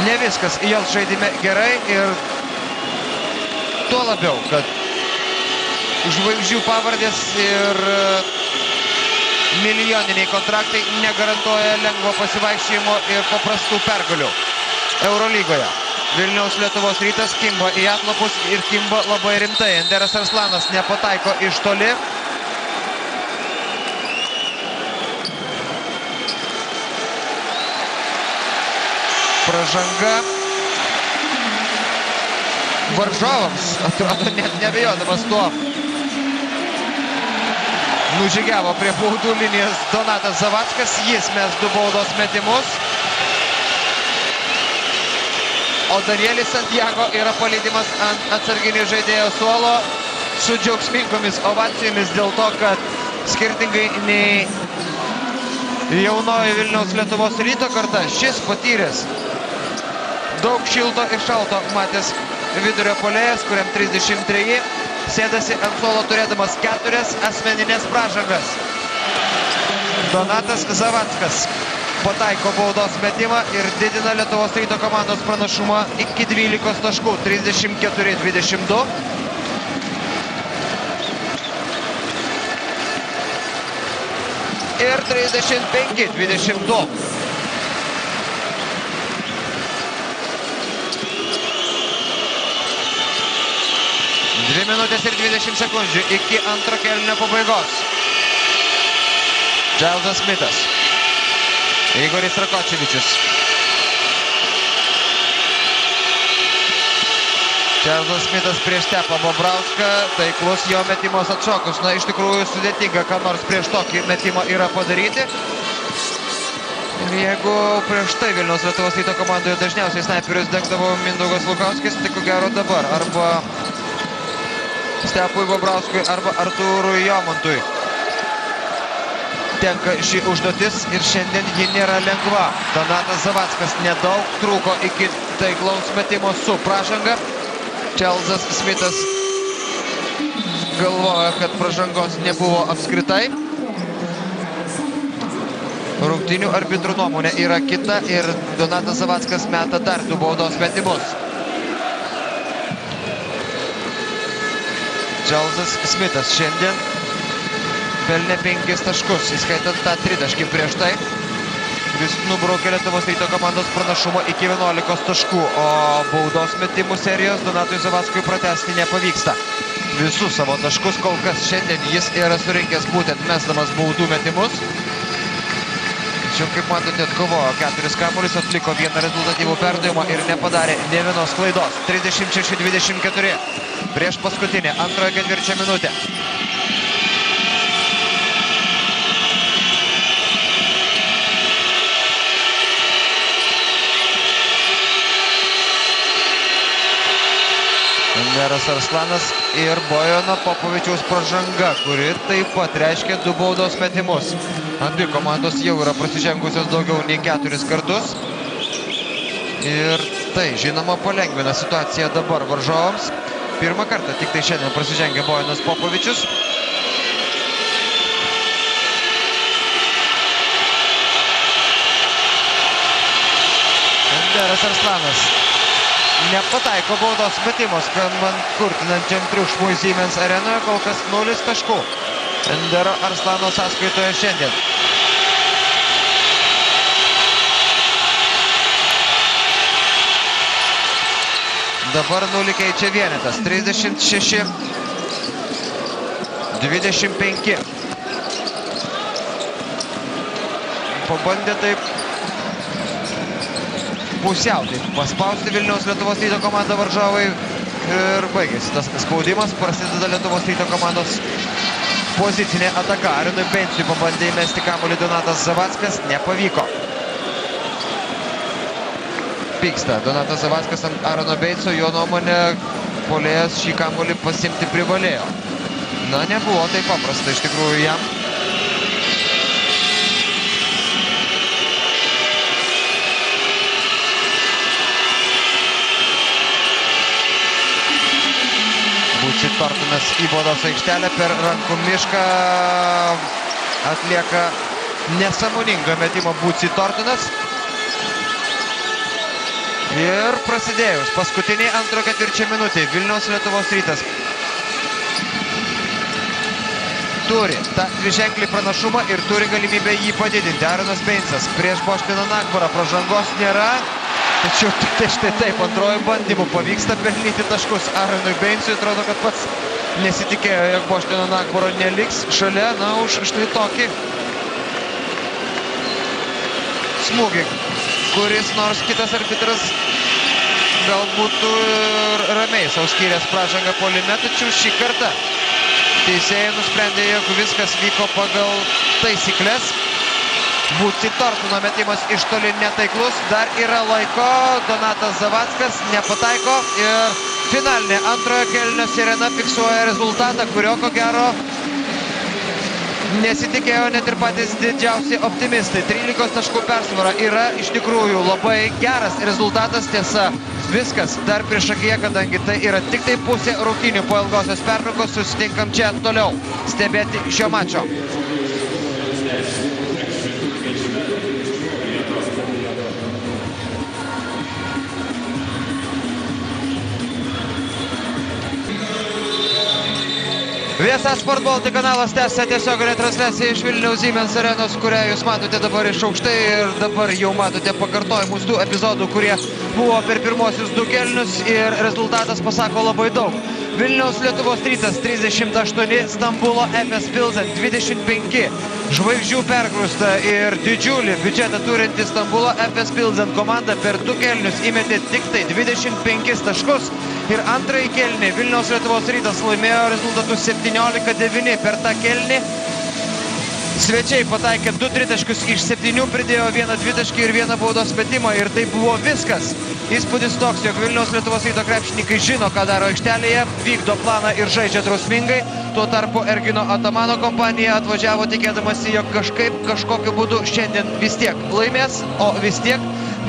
ne viskas jos žaidime gerai ir tuo labiau, kad žvaigždžių pavardės ir milijoniniai kontraktai negarantuoja lengvo pasivaikščiojimo ir paprastų pergalių Eurolygoje. Vilniaus Lietuvos Rytas kimba į atlapus ir kimba labai rimtai. Enderas Arslanas nepataiko iš toli. Pražanga varžovams, atrodo net neabejodamas tuo. Nužygiavo prie baudų linijos Donatas Zavackas, jis mes 2 baudos metimus. O Danielis Santiago yra paleidimas ant atsarginių žaidėjo suolo su džiaugsmingomis ovacijomis dėl to, kad skirtingai nei jaunoji Vilniaus Lietuvos Ryto karta, šis patyręs daug šilto ir šalto matęs vidurio puolėjas, kuriam 33, sėdasi ant suolo turėdamas 4 asmeninės pražangas. Donatas Zavackas pataiko baudos metimą ir didina Lietuvos Ryto komandos pranašumą iki 12 taškų, 34-22. Ir 35-22. Dvi minutės ir 20 sekundžių iki antro kėlinio pabaigos. Čarlzas Smithas. Igoris Rakočevičius. Čarlzas Smithas prieš Stepą Bobrauską. Taiklus jo metimos atšokus. Na, iš tikrųjų sudėtinga, ką nors prieš tokį metimą yra padaryti. Ir jeigu prieš tai Vilniaus Lietuvos Ryto komandoje dažniausiai snaiperius dengdavo Mindaugas Lukauskis, tai ko gero dabar arba Stepui Bobrauskui arba Artūrui Jomantui tenka ši užduotis ir šiandien ji nėra lengva. Donatas Zavackas nedaug trūko iki taiklaus metimo su pražanga. Čarlzas Smithas galvoja, kad pražangos nebuvo apskritai. Rungtynių arbitrų nuomonė yra kita ir Donatas Zavackas meta dar 2 baudos metimus. Čarlzas Smithas šiandien pelnė 5 taškus, įskaitant tą tritaškį prieš tai. Jis nubraukė Lietuvos Ryto komandos pranašumą iki 11 taškų, o baudos metimų serijos Donatui Zavackui pratęsti nepavyksta. Visus savo taškus kol kas šiandien jis yra surinkęs būtent mesdamas baudų metimus. Tačiau, kaip matote, atkovojo 4 kamuolius, atliko vieną rezultatyvų perdavimą ir nepadarė nė vienos klaidos. 36-24 prieš paskutinę antrojo ketvirčio minutę. Enderas Arslanas ir Bojano Popovičiaus pražanga, kuri taip pat reiškia 2 baudos metimus. Abi komandos jau yra prasižengusios daugiau nei 4 kartus. Ir tai, žinoma, palengvina situaciją dabar varžovams. Pirmą kartą tik tai šiandien prasižengia Bojanas Popovičius. Enderas Arslanas nepataiko baudos metimus, skambant kurtinančiam triukšmui Siemens arenoje, kol kas 0 taškų. Endero Arslano sąskaitoje šiandien. Dabar 0 keičia vienetas. 36-25. Pabandė taip pusiau taip paspausti Vilniaus Lietuvos Ryto komandą varžovai ir baigėsi tas spaudimas. Prasideda Lietuvos Ryto komandos pozicinė ataka. Arinui Beinsui pabandė įmesti kamuolį Donatas Zavackas, nepavyko. Pyksta Donatas Zavackas ant Arino Beinso, jo nuomonė puolėjas šį kamuolį pasiimti privalėjo. Na, nebuvo taip paprasta iš tikrųjų jam. Buci Tortonas į baudos aikštelę per rankų mišką atlieka nesąmoningą metimą Buci Tortonas. Ir prasidėjus paskutiniai antro ketvirčio minutė Vilniaus Lietuvos Rytas turi tą dviženklį pranašumą ir turi galimybę jį padidinti. Arinas Beinsas prieš Boštino Nakbarą, pražangos nėra. Tačiau tai štai taip, antrojo bandymu pavyksta pelnyti taškus Arinui Beinsui. Atrodo, kad pats nesitikėjo, jog Boštino Nakbaro neliks šalia. Na, už štai tokį smūgį, kuris nors kitas arbitras galbūt ramiai sau skyręs pražangą puolime, tačiau šį kartą teisėjai nusprendė, jog viskas vyko pagal taisyklės. Buci Tortono metimas iš toli netaiklus, dar yra laiko, Donatas Zavackas nepataiko ir finalinė antrojo kėlinio sirena fiksuoja rezultatą, kurio ko gero nesitikėjo net ir patys didžiausi optimistai. 13 taškų persvara yra iš tikrųjų labai geras rezultatas, tiesa, viskas dar priešakyje, kadangi tai yra tik tai pusė rungtynių po ilgosios pertraukos. Susitinkam čia toliau stebėti šio mačo. Viesa Sport Baltic kanalas tęsia tiesioginę transliaciją iš Vilniaus Siemens arenos, kurią jūs matote dabar iš aukštai ir dabar jau matote pakartojimus tų epizodų, kurie buvo per pirmosius 2 kėlinius ir rezultatas pasako labai daug. Vilniaus Lietuvos Rytas 38, Stambulo Efes Pilsen 25. Žvaigždžių pergrūsta ir didžiulį biudžetą turinti Stambulo Efes Pilsen komanda per 2 kėlinius įmetė tik tai 25 taškus. Ir antrąjį kėlinį Vilniaus Lietuvos Rytas laimėjo rezultatų 17-9 per tą kėlinį. Svečiai pataikė 2 tritaškius iš 7, pridėjo 1 dvitaškį ir 1 baudos metimą ir tai buvo viskas. Įspūdis toks, jog Vilniaus Lietuvos Ryto krepšininkai žino, ką daro aikštelėje, vykdo planą ir žaidžia drausmingai. Tuo tarpu Ergino Atamano kompanija atvažiavo tikėdamasi, jog kažkokiu būdu šiandien vis tiek laimės, o vis tiek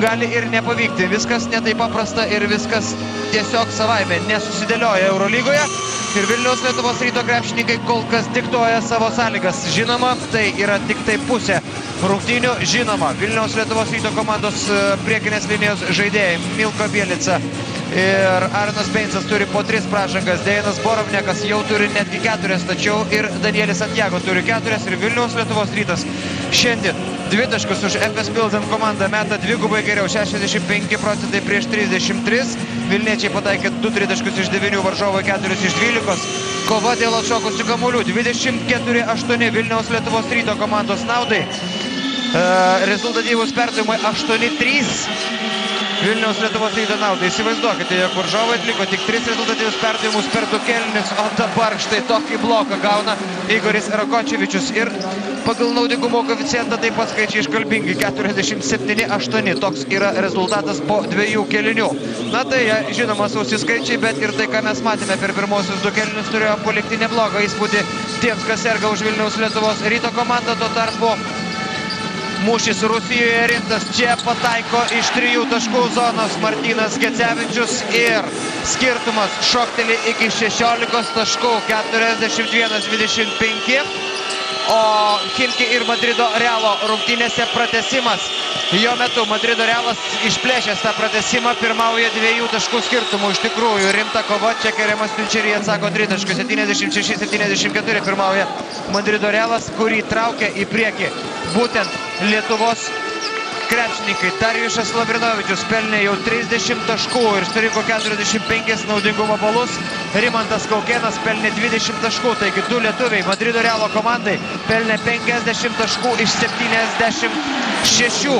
gali ir nepavykti. Viskas netaip paprasta ir viskas tiesiog savaime nesusidėlioja Eurolygoje. Ir Vilniaus Lietuvos Ryto krepšininkai kol kas diktuoja savo sąlygas. Žinoma, tai yra tik tai pusė rungtynių. Žinoma, Vilniaus Lietuvos Ryto komandos priekinės linijos žaidėjai Milko Bielica ir Arinas Beinsas turi po 3 pražangas. Dejanas Borovnekas jau turi netgi 4, tačiau ir Danielis Santiago turi 4. Ir Vilniaus Lietuvos Rytas šiandien 2 taškus už Efes Pilsen komandą meta dvigubai geriau, 65% prieš 33. Vilniečiai pataikė 2 tritaškus iš 9, varžovai 4 iš 12. Kova dėl atšokusių kamuolių 24-8 Vilniaus Lietuvos Ryto komandos naudai. Rezultatyvūs perdavimai 8-3 Vilniaus Lietuvos Ryto naudai. Įsivaizduokite, jog varžovai atliko tik 3 rezultatyvius perdavimus per 2 kėlinius, o dabar štai tokį bloką gauna Igoris Rakočevičius. Ir pagal naudingumo koeficientą taip pat skaičiai iškalbingi 47-8. Toks yra rezultatas po 2 kėlinių. Na tai, žinoma, sausi skaičiai, bet ir tai, ką mes matėme per pirmosius 2 kėlinius, turėjo palikti neblogą įspūdį tiems, kas serga už Vilniaus Lietuvos Ryto komandą. Tuo tarpu mūšis Rusijoje rimtas. Čia pataiko iš 3 taškų zonos Martynas Gecevičius ir skirtumas šokteli iki 16 taškų, 41-25. O Chimki ir Madrido Realo rungtynėse pratęsimas. Jo metu Madrido Realas išplėšęs tą pratęsimą pirmauja 2 taškų skirtumų. Iš tikrųjų, rimta kova. Čia Keremas Pinčerį atsako 3 taškų. 76-74 pirmauja Madrido Realas, kurį traukia į priekį būtent Lietuvos krepšininkai. Darjušas Lavrinovičius pelnė jau 30 taškų ir surinko 45 naudingumo balus. Rimantas Kaukėnas pelnė 20 taškų, taigi 2 lietuviai Madrido Realo komandai pelnė 50 taškų iš 76.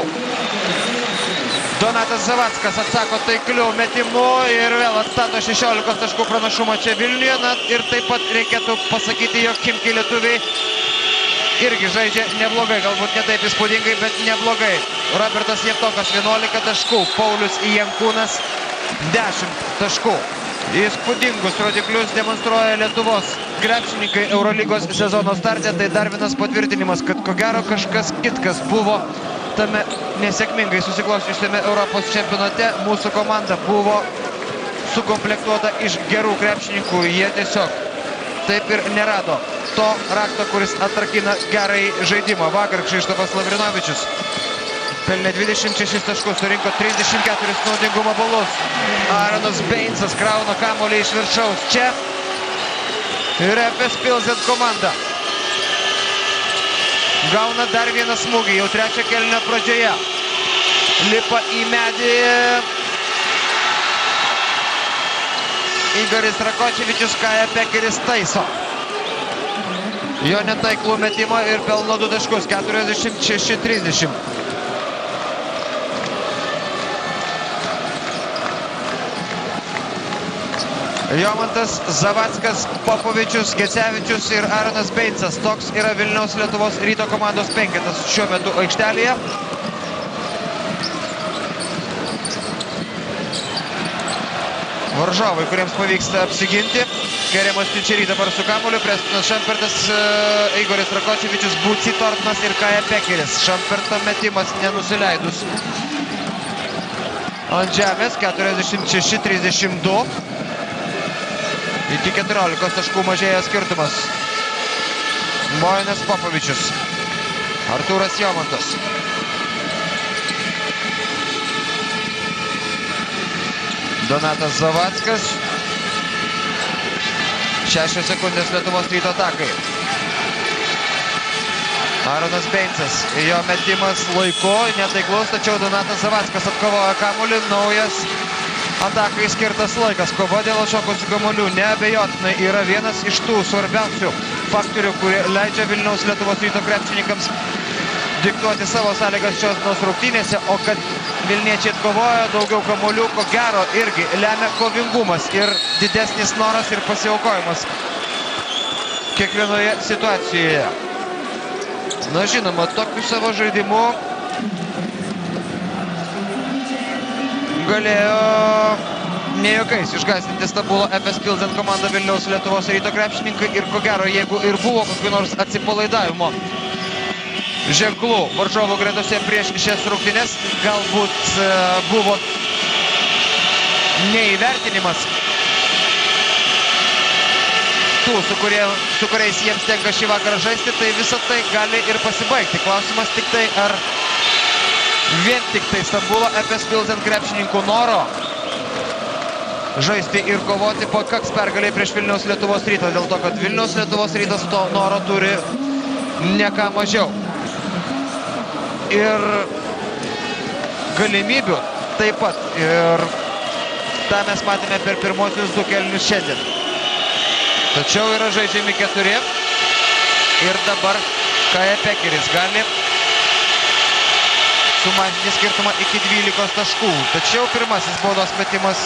Donatas Zavackas atsako taikliu metimu ir vėl atstato 16 taškų pranašumą čia Vilniuje. Na, ir taip pat reikėtų pasakyti, jog Chimki lietuviai irgi žaidžia neblogai, galbūt ne taip įspūdingai, bet neblogai. Robertas Jevtokas 11 taškų, Paulius Jankūnas 10 taškų. Įspūdingus rodiklius demonstruoja Lietuvos krepšininkai Eurolygos sezono starte. Tai dar vienas patvirtinimas, kad ko gero kažkas kitkas buvo tame nesėkmingai susiklosčiusiame Europos čempionate. Mūsų komanda buvo sukomplektuota iš gerų krepšininkų. Jie tiesiog taip ir nerado to rakto, kuris atrakina gerai žaidimą. Vakar Krzyštofas Lavrinovičius pelnė 26 taškus, surinko 34 naudingumo balus. Aaronas Beinsas krauna kamuolį iš viršaus. Čia ir Efes Pilsen komanda gauna dar vieną smūgį, jau 3 kėlinio pradžioje. Lipa į medį Igoris Rakočevičius, Kaja Pekeris taiso jo netaiklų metimą ir pelno 2 taškus, 46-30. Jomantas Zavackas, Popovičius, Gecevičius ir Aaronas Beinsas. Toks yra Vilniaus Lietuvos Ryto komandos penketas šiuo metu aikštelėje. Varžovai, kuriems pavyksta apsiginti. Keremas Pinčerį dabar su kamuoliu, Prestinas Šampertas, Igoris Rakočevičius, Buci Tortnas ir Kaja Pekeris. Šamperto metimas nenusileidus ant žemės, 46-32. Iki 14 taškų mažėja skirtumas. Moinas Popovičius, Artūras Jomantas. Donatas Zavackas. 6 sekundės Lietuvos Ryto atakai. Aaronas Beinsas, jo metimas laiku, netaiklus, tačiau Donatas Zavackas atkovoja kamuolį. Naujas atakai skirtas laikas. Kova dėl atšokusių kamuolių neabejotinai yra vienas iš tų svarbiausių faktorių, kurie leidžia Vilniaus Lietuvos Ryto krepšininkams diktuoti savo sąlygas šios dienos rungtynėse, o kad vilniečiai atkovojo daugiau kamuolių, ko gero irgi lemia kovingumas ir didesnis noras ir pasiaukojimas kiekvienoje situacijoje. Na, žinoma, tokiu savo žaidimu galėjo ne juokais išgąsdinti Stambulo Efes Pilsen komandą Vilniaus Lietuvos Ryto krepšininkai ir ko gero, jeigu ir buvo kokių nors atsipalaidavimo ženklų varžovų gretose prieš šias rungtynes, galbūt buvo neįvertinimas tų, su kuriais jiems tenka šį vakarą žaisti, tai visą tai gali ir pasibaigti. Klausimas tik tai, ar vien tik tai Stambulo Efes Pilsen krepšininkų noro žaisti ir kovoti pakaks pergaliai prieš Vilniaus Lietuvos Rytą, dėl to, kad Vilniaus Lietuvos Rytas to noro turi ne ką mažiau. Ir galimybių taip pat. Ir tą mes matėme per pirmosius 2 kėlinius šiandien. Tačiau yra žaidžiami 4. Ir dabar Kaja Pekeris gali sumažinti skirtumą iki 12 taškų. Tačiau pirmasis baudos metimas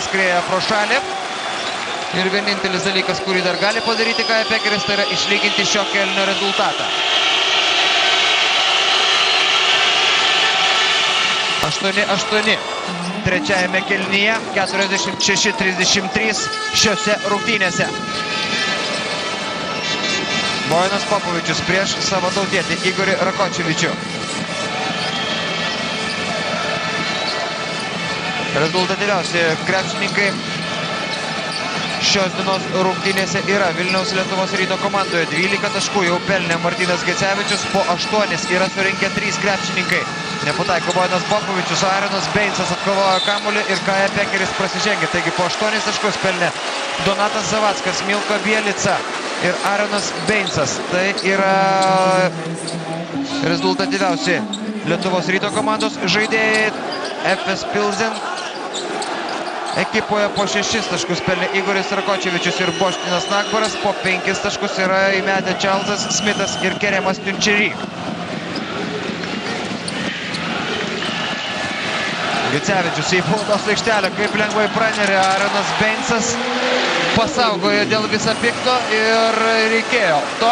skrieja pro šalį. Ir vienintelis dalykas, kurį dar gali padaryti Kaja Pekeris, tai yra išlyginti šio kėlinio rezultatą. 8-8 trečiajame kėlinyje, 46-33 šiose rungtynėse. Bojanas Popovičius prieš savo tautietį Igorį Rakočevičių. Rezultatyviausi krepšininkai šios dienos rungtynėse yra Vilniaus Lietuvos Ryto komandoje. 12 taškų jau pelnė Martynas Gecevičius, po 8 yra surinkę 3 krepšininkai. Nepataiko Bojanas Popovičius, Aaronas Beincas atkovojo kamuolį ir Kaja Pekeris prasižengė. Taigi po 8 taškus pelnė Donatas Zavackas, Milko Bielica ir Aaronas Beincas. Tai yra rezultatyviausi Lietuvos Ryto komandos žaidėjai. FS Pilzen ekipoje po 6 taškus pelnė Igoris Rakočevičius ir Boštinas Nagbaras. Po 5 taškus yra įmetę Čarlzas Smithas ir Keremas Tunčery. Gecevičius į baudos aikštelę, kaip lengvai pranerė Aaronas Beincas. Pasaugojo dėl viso pikto ir reikėjo to,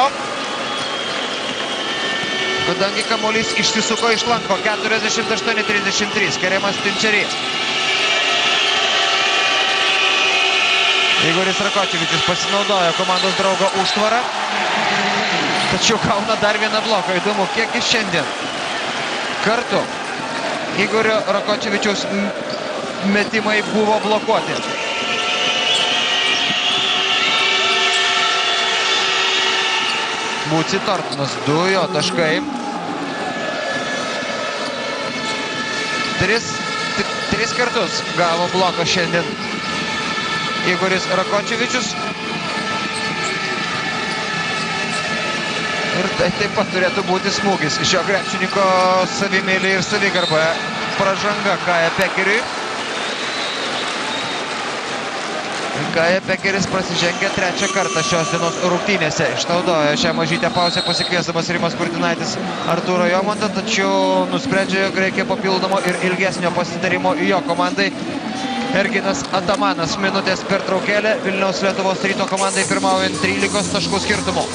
kadangi kamuolys išsisuko iš lanko. 48-33 Keremas Tunčery. Igoris Rakočevičius pasinaudojo komandos draugo užtvarą, tačiau gauna dar vieną bloką. Įdomu, kiek iš šiandien kartu Igorio Rakočevičiaus metimai buvo blokuoti. Būci Tortonas, 2 jo taškai. 3 kartus gavo bloką šiandien Igoris Rakočevičius. Ir tai taip pat turėtų būti smūgis iš šio krepšininko savimėlį ir savigarbą. Pražanga Kaja Pekeriui. Kaja Pekeris prasižengė 3 kartą šios dienos rungtynėse. Išnaudojo šią mažytę pauzę pasikviesdamas Rimas Kurtinaitis Artūro Jomontą, tačiau nusprendžia, jog reikia papildomo ir ilgesnio pasitarimo jo komandai. Erginas Atamanas minutės pertraukėlė Vilniaus Lietuvos Ryto komandai pirmaujant 13 taškų skirtumu.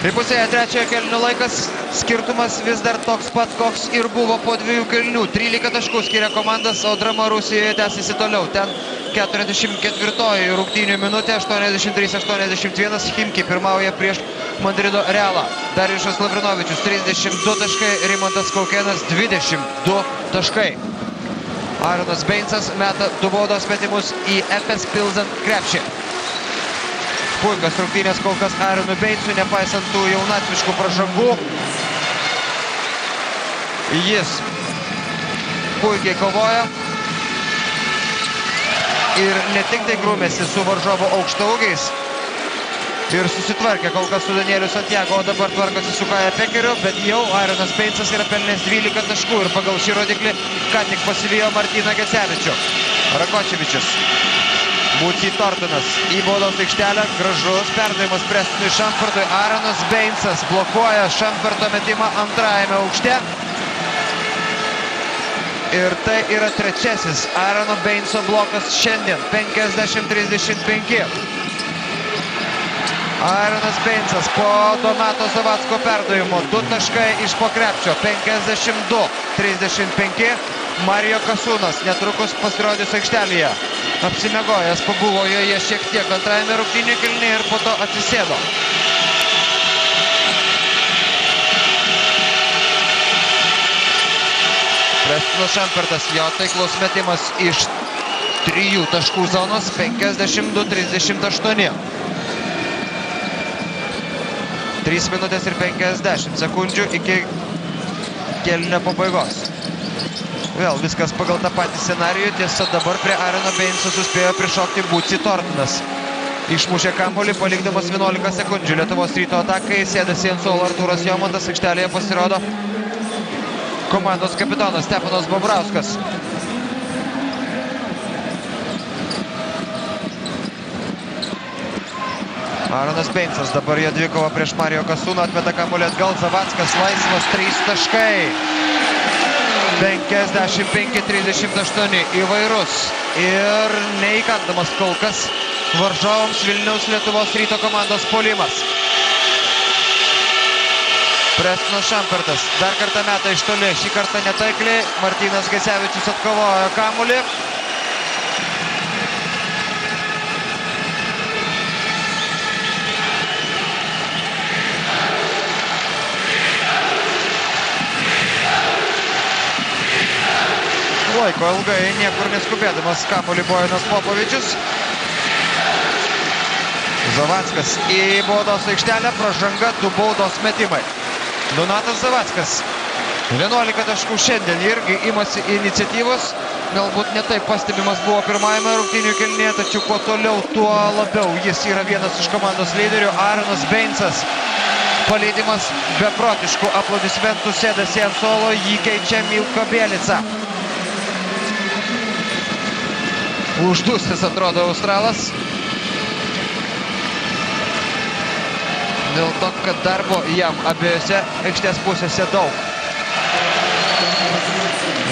Įpusėja trečiojo kėlinio laikas, skirtumas vis dar toks pat, koks ir buvo po 2 kėlinių. 13 taškų skiria komandas, o drama Rusijoje tęsiasi toliau. Ten 44-oji rungtynių minutė, 83-81, Chimki pirmauja prieš Madrido Realą. Darijušas Lavrinovičius 32 taškai, Rimantas Kaukėnas 22 taškai. Aaronas Beincas meta 2 baudos metimus į FS Pilzen krepšį. Puikios rungtynės kol kas Aaronui Beincui, nepaisant tų jaunatviškų pražangų. Jis puikiai kovoja ir ne tik tai grūmėsi su varžovo aukštaūgiais ir susitvarkė kol kas su Danieliu Santiago, o dabar tvarkosi su Kaja Pekeriu, bet jau Aaronas Beincas yra pelnęs 12 taškų ir pagal šį rodiklį ką tik pasivijo Martyną Gecevičių. Rakočevičius. Būci Tortonas į baudos aikštelę, gražus perdavimas Prestonui Šampertui. Aaronas Beincas blokuoja Šamperto metimą antrajame aukšte. Ir tai yra trečiasis Aarono Beinco blokas šiandien, 50-35. Aaronas Beinsas po Donato Zavacko perdavimo. 2 taškai iš po krepšio. 52-35. Mario Kasūnas netrukus pasirodys aikštelėje. Apsimegojęs pabuvo joje šiek tiek antrajame rungtynių kėlinyje ir po to atsisėdo. Prestinas Šampertas, jo taiklus metimas iš 3 taškų zonos, 52-38. 3 minutės ir 50 sekundžių iki kėlinio pabaigos. Vėl viskas pagal tą patį scenarijų, tiesa dabar prie Aarono Beinso suspėjo prišokti Buci Tortonas. Išmušė kamuolį, palikdamas 11 sekundžių. Lietuvos Ryto atakai sėdasi ant suolo Artūras Jomantas, aikštelėje pasirodo komandos kapitonas Stepanas Bobrauskas. Aaronas Beinsas, dabar jo dvikova prieš Mario Kasūną, atmeta kamuolį atgal, Zavackas laisvas, 3 taškai. 55-38, įvairus ir neįkandamas kol kas varžovams Vilniaus Lietuvos Ryto komandos puolimas. Prestinas Šampertas dar kartą meta iš toli, šį kartą netaikliai. Martynas Gecevičius atkovojo kamuolį. Laiko ilgai, niekur neskubėdamas kamuolį Bojanas Popovičius. Zavackas į baudos aikštelę, pražanga, 2 baudos metimai. Donatas Zavackas, 11 taškų šiandien, irgi imasi iniciatyvos. Galbūt netaip pastebimas buvo pirmajame rungtynių kėlinyje, tačiau kuo toliau, tuo labiau jis yra vienas iš komandos lyderių. Aaronas Beinsas, paleidimas beprotiškų aplodismentų, sėdasi ant suolo, jį keičia Milko Bielica. Uždusęs atrodo australas. Dėl to, kad darbo jam abiejose aikštės pusėse daug.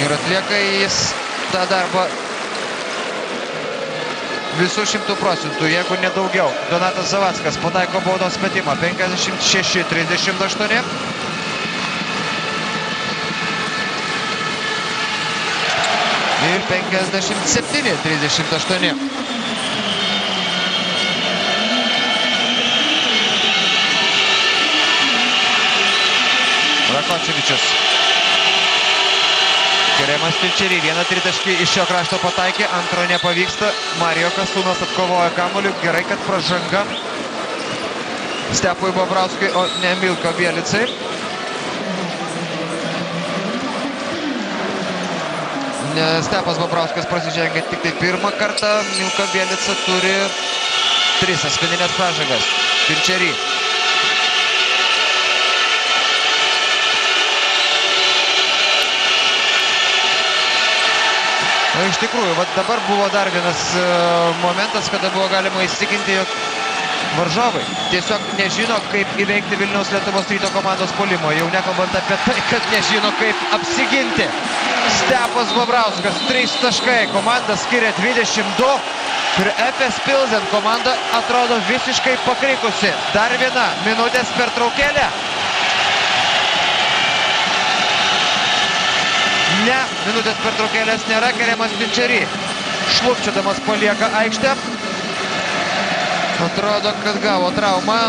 Ir atlieka jis tą darbą visų 100%, jeigu nedaugiau. Donatas Zavackas pataiko baudos metimą, 56-38. Ir 57-38. Rakočevičius. Keremas Tilčerį, 1 tritaškį iš šio krašto pataikė, antro nepavyksta. Mario Kasūnas atkovojo kamuolį, gerai, kad pražanga Stepui Bobrauskui, o ne Milko Bielicai. Stepas Bobrauskas prasižengė tik tai pirmą kartą, Milko Bielica turi 3 asmeninės pražangas. Tilčerį. Iš tikrųjų, dabar buvo dar vienas momentas, kada buvo galima įsitikinti, jog varžovai tiesiog nežino, kaip įveikti Vilniaus Lietuvos Ryto komandos puolimo. Jau nekalbant apie tai, kad nežino, kaip apsiginti. Stepas Bobrauskas, 3 taškai, komanda skiria 22 ir Efes Pilzen komanda atrodo visiškai pakrikusi. Dar 1 minutės pertraukėlė. Ne, minutės pertraukėlės nėra, Keremas Tilčerį šlubčiodamas palieka aikštę. Atrodo, kad gavo traumą.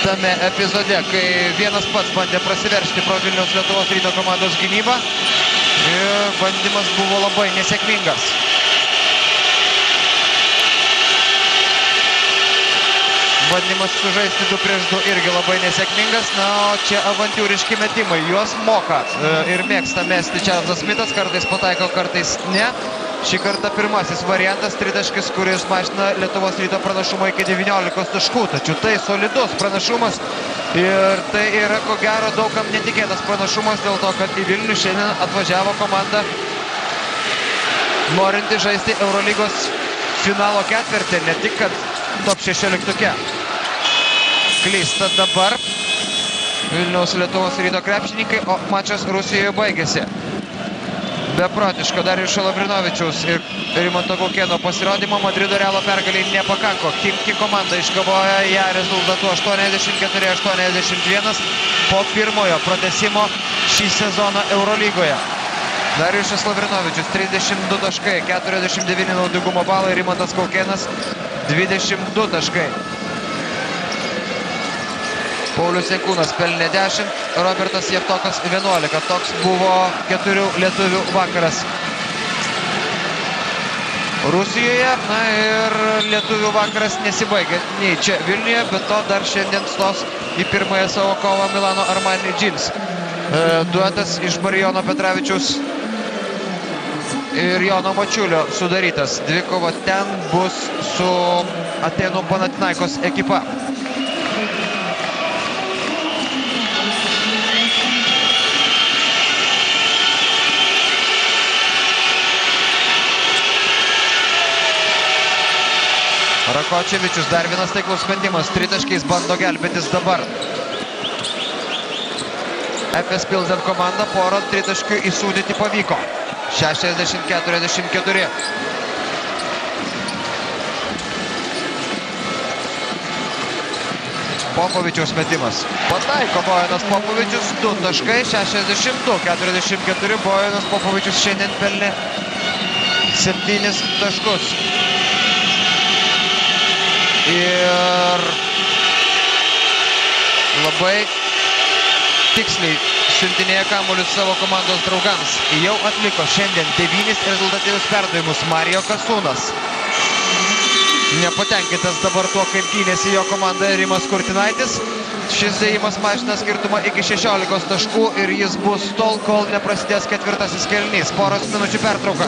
Tame epizode, kai vienas pats bandė prasiveržti pro Vilniaus Lietuvos Ryto komandos gynybą. Ir bandymas buvo labai nesėkmingas. Bandymas sužaisti 2 prieš 2 irgi labai nesėkmingas. Na, o čia avantiūriški metimai. Juos moka ir mėgsta mesti Čarlzas Smitas. Kartais pataiko, kartais ne. Šį kartą pirmasis variantas, tritaškis, kuris mažina Lietuvos Ryto pranašumą iki 19 taškų. Tačiau tai solidus pranašumas ir tai yra, ko gero, daugam netikėtas pranašumas dėl to, kad į Vilnių šiandien atvažiavo komanda norinti žaisti Eurolygos finalo ketvirtį, ne tik kad top 16. Klysta dabar Vilniaus Lietuvos Ryto krepšininkai, o mačas Rusijoje baigėsi. beprotiško Darijušo Lavrinovičiaus ir Rimanto Kaukėno pasirodymo. Madrido Realo pergaliai nepakanko. Chimki komanda iškovojo ją rezultatu 84-81 po pirmojo pratęsimo šį sezoną Eurolygoje. Darijušas Lavrinovičius 32 taškai, 49 naudingumo balai, Rimantas Kaukėnas 22 taškai. Paulius Jankūnas pelnė 10, Robertas Jevtokas 11. Toks buvo 4 lietuvių vakaras Rusijoje. Na ir lietuvių vakaras nesibaigė nei čia Vilniuje, bet to dar šiandien stos į pirmąją savo kovą Milano Armani Jeans. Duetas iš Marijono Petravičiaus ir Jono Mačiulio sudarytas. Dvikova ten bus su Atėnų Panathinaikos ekipa. Rakočevičius, dar vienas taiklus metimas, tritaškiais bando gelbėtis dabar. FS Pilzen komanda porą tritaškių įsūdyti pavyko. 60-44. Popovičiaus metimas. Pataiko Bojanas Popovičius, 2 taškai, 62-44. Bojanas Popovičius šiandien pelnė 7 taškus. Ir labai tiksliai siuntinėja kamuolius savo komandos draugams. Jau atliko šiandien 9 rezultatyvius perdavimus Marijo Kasūnas. Nepatenkintas dabar tuo, kaip gynėsi jo komanda Rimas Kurtinaitis. Šis dėjimas mažina skirtumą iki 16 taškų ir jis bus tol, kol neprasidės ketvirtasis kėlinys. Poros minučių pertrauka.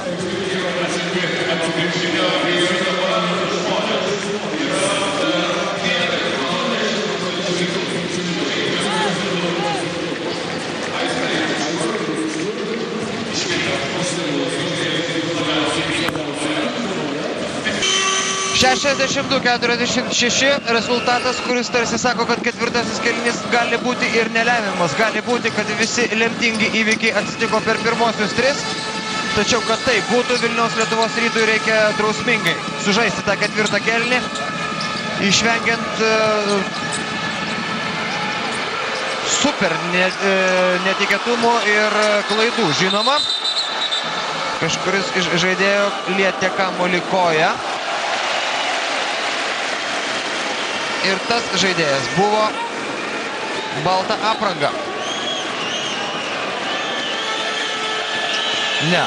(62-46) rezultatas, kuris tarsi sako, kad ketvirtasis kėlinys gali būti ir nelemiamas. Gali būti, kad visi lemtingi įvykiai atsitiko per pirmosius 3. Tačiau, kad tai būtų, Vilniaus Lietuvos Rytui reikia drausmingai sužaisti tą ketvirtą kėlinį, išvengiant super netikėtumų ir klaidų. Žinoma, kažkuris iš žaidėjo lietė kamuolį koją. Ir tas žaidėjas buvo balta apranga. Ne.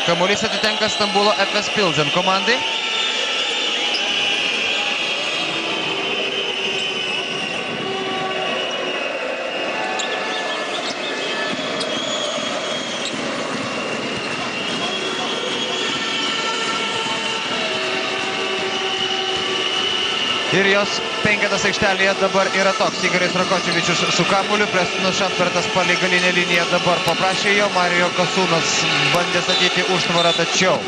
Kamuolys atitenka Stambulo FS Pilzen komandai. Ir jos penketas aikštelėje dabar yra toks. Igoris Rakočevičius su kamuoliu, Prestinas Šampertas palei galinę liniją dabar paprašė jo. Marijo Kasūnas bandė statyti užtvarą, tačiau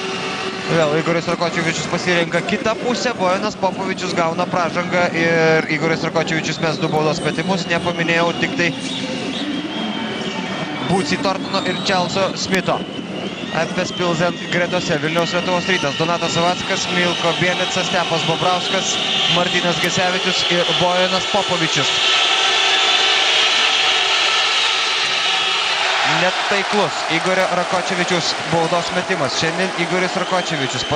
vėl Igoris Rakočevičius pasirenka kitą pusę. Bojanas Popovičius gauna pražangą ir Igoris Rakočevičius mes 2 baudos metimus. Nepaminėjau tik tai Buci Tortono ir Čelso Smito. FS Pilzen gretose Vilniaus Lietuvos Rytas. Donatas Savackas, Milko Bielicas, Stepas Bobrauskas, Martynas Gecevičius ir Bojanas Popovičius. Net taiklus Igorio Rakočevičiaus baudos metimas. Šiandien Igoris Rakočevičius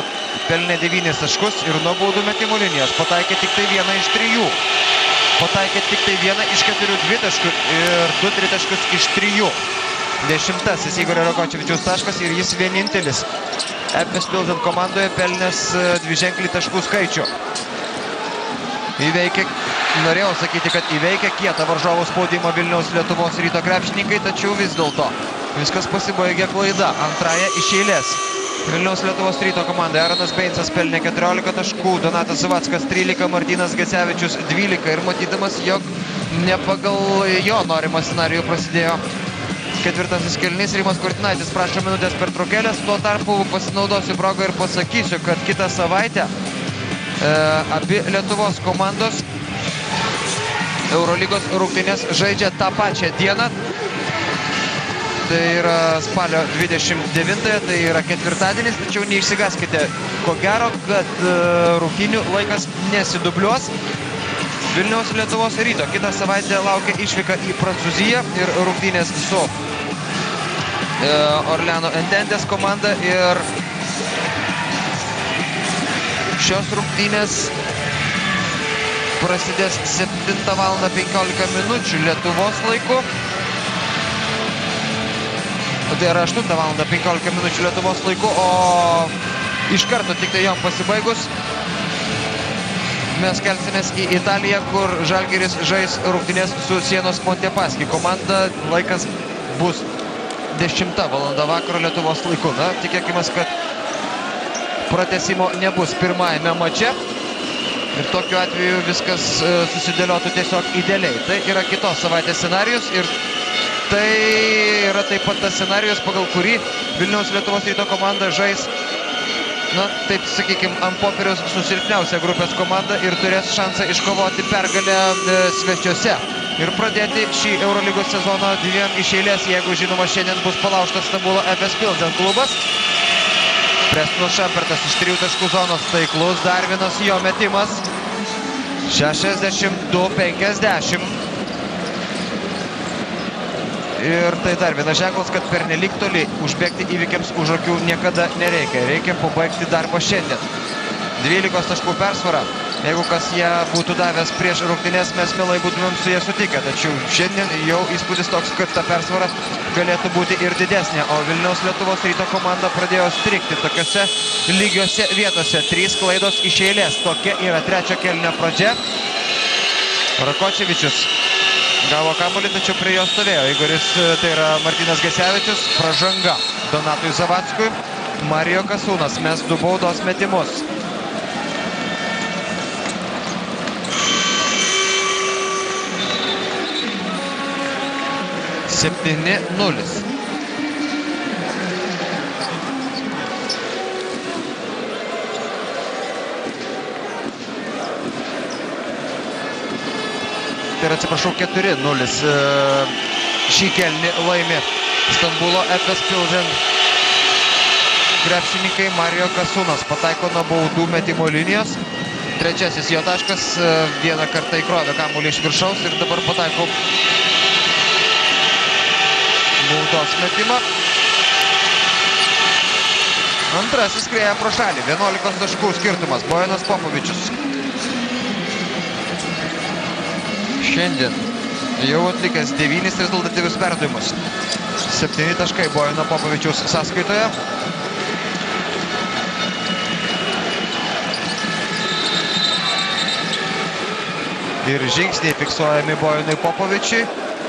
pelnė 9 taškus ir nuo baudų metimų linijos pataikė tik tai 1 iš 3. Pataikė tik tai 1 iš 4 dvitaškių ir 2 tritaškius iš 3. 10-asis Igorio Rakočevičiaus taškas ir jis vienintelis FS Pilzen komandoje pelnęs dviženklį taškų skaičių. Įveikė, norėjau sakyti, kad įveikė kietą varžovų spaudimą Vilniaus Lietuvos Ryto krepšininkai, tačiau vis dėlto viskas pasibaigė klaida. Antrąją iš eilės Vilniaus Lietuvos Ryto komandai Aronas Beinsas pelnė 14 taškų, Donatas Savackas 13, Martynas Gecevičius 12 ir matydamas, jog ne pagal jo norimą scenarijų prasidėjo ketvirtasis kėlinys, Rimas Kurtinaitis prašo minutės pertraukėlės. Tuo tarpu pasinaudosiu progą ir pasakysiu, kad kitą savaitę abi Lietuvos komandos Eurolygos rungtynes žaidžia tą pačią dieną. Tai yra spalio 29-ąją, tai yra ketvirtadienis, tačiau neišsigaskite. Ko gero, kad rungtynių laikas nesidubliuos. Vilniaus Lietuvos Ryto kitą savaitę laukia išvyka į Prancūziją ir rungtynės su Orleano Ententės komanda. Ir šios rungtynės prasidės 7:15 minučių Lietuvos laiku. Tai yra 8:15 minučių Lietuvos laiku, o iš karto tik tai jom pasibaigus mes kelsimės į Italiją, kur Žalgiris žais rungtynės su Sienos Montepaschi komanda. Laikas bus 10 valanda vakaro Lietuvos laiku. Na, tikėkime, kad pratęsimo nebus pirmajame mače. Ir tokiu atveju viskas susidėliotų tiesiog idealiai. Tai yra kitos savaitės scenarijus ir tai yra taip pat tas scenarijus, pagal kurį Vilniaus Lietuvos Ryto komanda žais, na, taip sakykime, ant popieriaus su silpniausia grupės komanda ir turės šansą iškovoti pergalę svečiuose. Ir pradėti šį Eurolygos sezoną dviem iš eilės, jeigu žinoma šiandien bus palaužtas Stambulo Efes Pilsen klubas. Prestinas Šampertas iš 3 taškų zonos taiklus, dar vienas jo metimas. 62-50. Ir tai dar vienas ženklas, kad pernelyg toli užbėgti įvykiams už akių niekada nereikia. Reikia pabaigti darbą šiandien. 12 taškų persvara. Jeigu kas ją būtų davęs prieš rungtynes, mes mielai būtumėm su jie sutikę. Tačiau šiandien jau įspūdis toks, kad ta persvara galėtų būti ir didesnė. O Vilniaus Lietuvos Ryto komanda pradėjo strigti tokiose lygiose vietose. 3 klaidos iš eilės. Tokia yra trečio kėlinio pradžia. Rakočevičius gavo kamuolį, tačiau prie jo stovėjo Igoris, tai yra Martynas Gesevičius. Pražanga Donatui Zavackui. Marijo Kasūnas mes 2 baudos metimus. – 7-0. Tai yra, atsiprašau, 4-0. Šį kėlinį laimi Stambulo Efes Pilsen krepšininkai. Marijo Kasūnas pataiko nuo baudų metimo linijos. Trečiasis jo taškas, vieną kartą įkrovė kamuolį iš viršaus ir dabar pataiko baudos metimą. Antrasis skrieja pro šalį, 11 taškų skirtumas, Bojanas Popovičius. Šiandien jau atlikęs 9 rezultatyvius perdavimus. 7 taškai Bojano Popovičiaus sąskaitoje. Ir žingsniai fiksuojami Bojanui Popovičiui.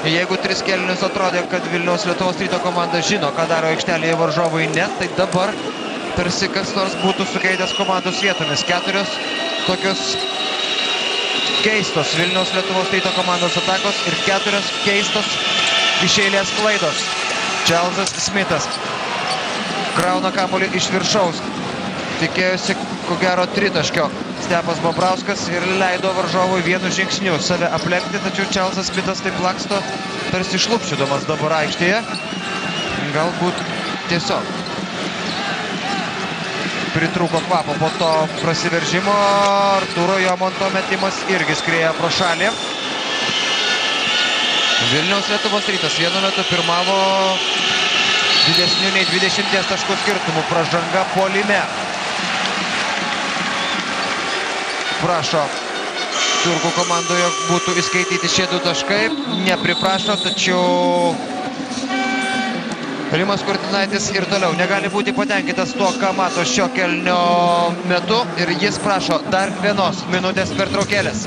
Jeigu 3 kėlinius atrodė, kad Vilniaus Lietuvos Ryto komanda žino, ką daro aikštelėje varžovui, ne, tai dabar tarsi kas nors būtų sukeitęs komandos vietomis. 4 tokios keistos Vilniaus Lietuvos Ryto komandos atakos ir 4 keistos iš eilės klaidos. Čarlzas Smithas krauna kamuolį iš viršaus. Tikėjusi, ko gero, 3 taškio Stepas Bobrauskas ir leido varžovui vienu žingsniu save aplenkti, tačiau Čarlzas Smithas taip laksto, tarsi šlupčiudamas dabar aikštėje. Galbūt tiesiog pritrūko kvapo po to prasiveržimo. Artūro Jomanto metimas irgi skrieja pro šalį. Vilniaus Lietuvos Rytas vienu metu pirmavo didesnių nei 20 taškų skirtumų. Pražanga puolime. Prašo turkų komandoje, jog būtų įskaityti šie 2 taškai. Nepriprašo, tačiau Rimas Kurtinaitis ir toliau negali būti patenkintas tuo, ką mato šio kėlinio metu. Ir jis prašo dar 1 minutės pertraukėlės.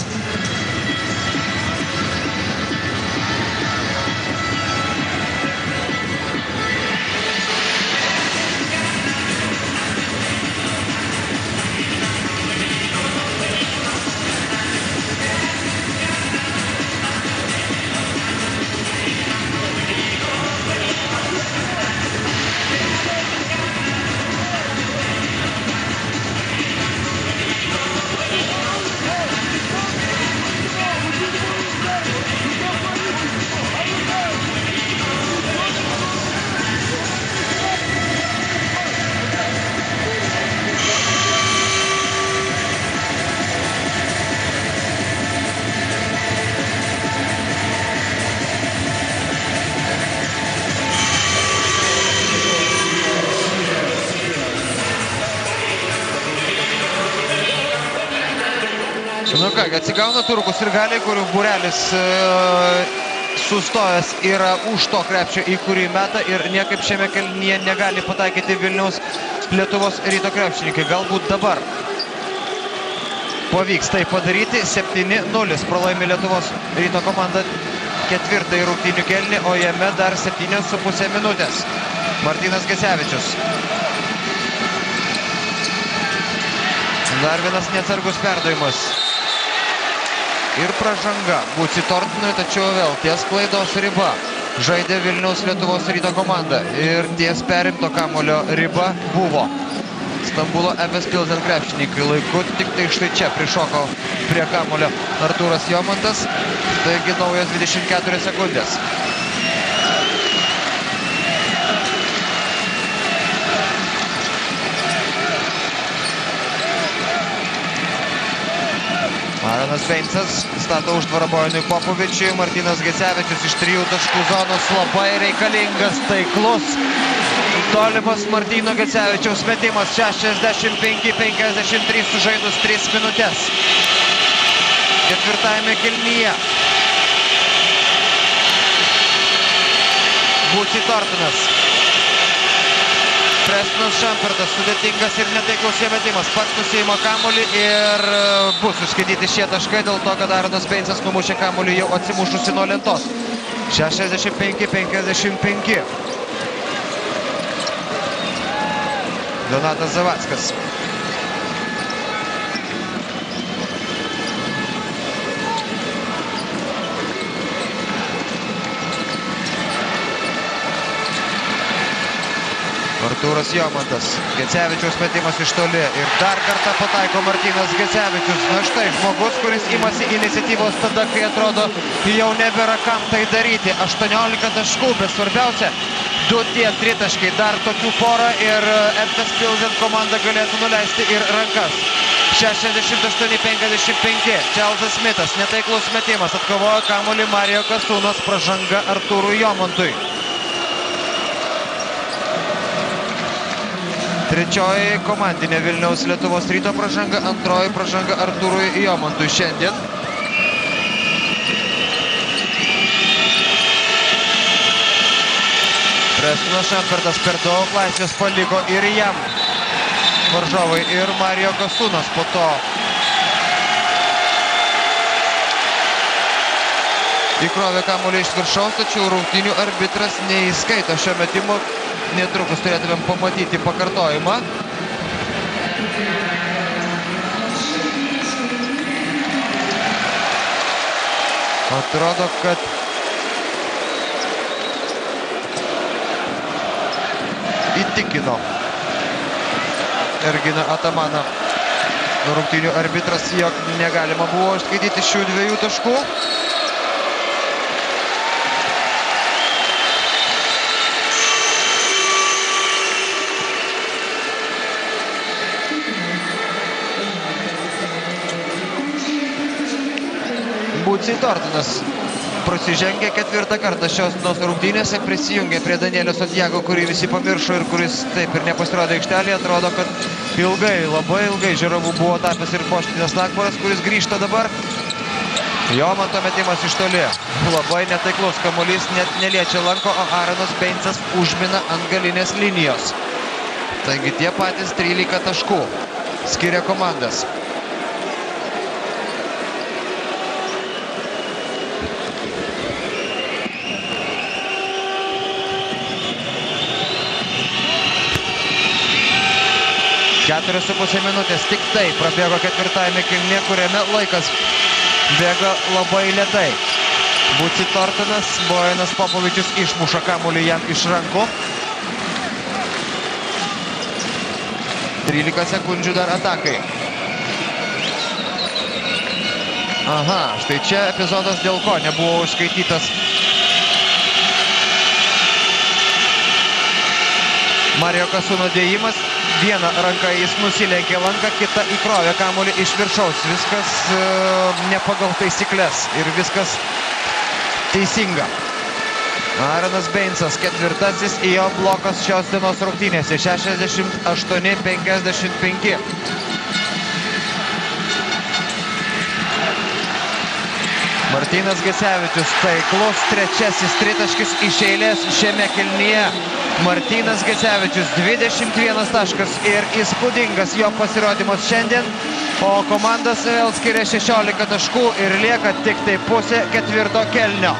kągi, atsigauna turkus ir galiai, kurių būrelis sustojęs yra už to krepšio, į kurį meta ir niekaip šiame kėlinyje negali pataikyti Vilniaus Lietuvos Ryto krepšininkai. Galbūt dabar pavyks tai padaryti. 7-0 pralaimi Lietuvos Ryto komanda ketvirtąjį rungtynių kėlinį, o jame dar 7,5 minutės. Martynas Gecevičius. Dar vienas neatsargus perdavimas. Ir pražanga Buci Tortinui, tačiau vėl ties klaidos riba žaidė Vilniaus Lietuvos Ryto komanda. Ir ties perimto kamulio riba buvo Stambulo Efes Pilsen krepšininkai. Laiku tik tai štai čia prišoko prie kamulio Artūras Jomantas. Taigi naujas 24 sekundės. Aronas Beincas stato užtvarą Bojanui Popovičiui. Martynas Gecevičius iš 3 taškų zonos labai reikalingas, taiklus. Tolimas Martyno Gecevičiaus metimas 65-53 sužaidus 3 minutės. Ketvirtajame kėlinyje. Buci Tortinas. Prestinas Šampertas, sudėtingas ir netaiklus jo metimas. Pats nusiima kamuolį ir bus suskaityti šie taškai dėl to, kad Aronas Beincas numušė kamuolį jau atsimušusi nuo lentos. 65-55. Donatas Zavackas. Artūras Jomantas. Gecevičiaus metimas iš toli. Ir dar kartą pataiko Martynas Gecevičius. Na štai, žmogus, kuris imasi iniciatyvos tada, kai atrodo jau nebėra kam tai daryti. 18 taškų, bet svarbiausia, 2 tie tritaškai. Dar tokių porą ir Efes Pilsen komanda galėtų nuleisti ir rankas. 68-55. Čelzas Smitas. Netaiklus metimas. Atkovojo kamuolį Marijo Kasūnas. Pražanga Artūrui Jomantui. Trečioji komandinė Vilniaus Lietuvos Ryto pražanga, antroji pražanga Artūrui Jomantui šiandien. Prestinas Šampertas per daug laisvės paliko ir jam varžovai ir Marijo Kasūnas po to. Įkrovė kamuolį iš viršaus, tačiau rungtynių arbitras neįskaito šio metimo. Netrukus turėtumėm pamatyti pakartojimą. Atrodo, kad įtikino Erginą Atamaną rungtynių arbitras, jog negalima buvo išskaityti šių 2 taškų. Buci Tortinas prasižengė 4. kartą šios dienos rungtynėse, prisijungė prie Danielio Santiago, kurį visi pamiršo ir kuris taip ir nepasirodė aikštelėje. Atrodo, kad ilgai, labai ilgai žiūrovų buvo tapęs ir Poškinas Nakvaras, kuris grįžta dabar. Jomanto metimas iš toli. Labai netaiklus kamuolys, net neliečia lanko, o Aronas Beincas užmina ant galinės linijos. Taigi tie patys 13 taškų skiria komandas. Keturios su pusė minutės, tik tai prabėgo ketvirtajame kėlinyje, kuriame laikas bėga labai lėtai. Buci Tortinas, Bojanas Popovičius išmuša kamuolį jam iš rankų. 13 sekundžių dar atakai. Aha, štai čia epizodas, dėl ko nebuvo užskaitytas Marijo Kasūno dėjimas. Vieną ranką jis nusilenkė lanką, kitą įkrovė kamuolį iš viršaus. Viskas ne pagal taisyklės ir viskas teisinga. Aronas Beincas, ketvirtasis į jo blokas šios dienos rungtynėse. 68-55. Martynas Gecevičius taiklus, trečiasis tritaškis iš eilės šiame kėlinyje. Martynas Gecevičius 21 taškas ir įspūdingas jo pasirodymas šiandien. O komandas vėl skiria 16 taškų ir lieka tik tai pusė ketvirto kėlinio.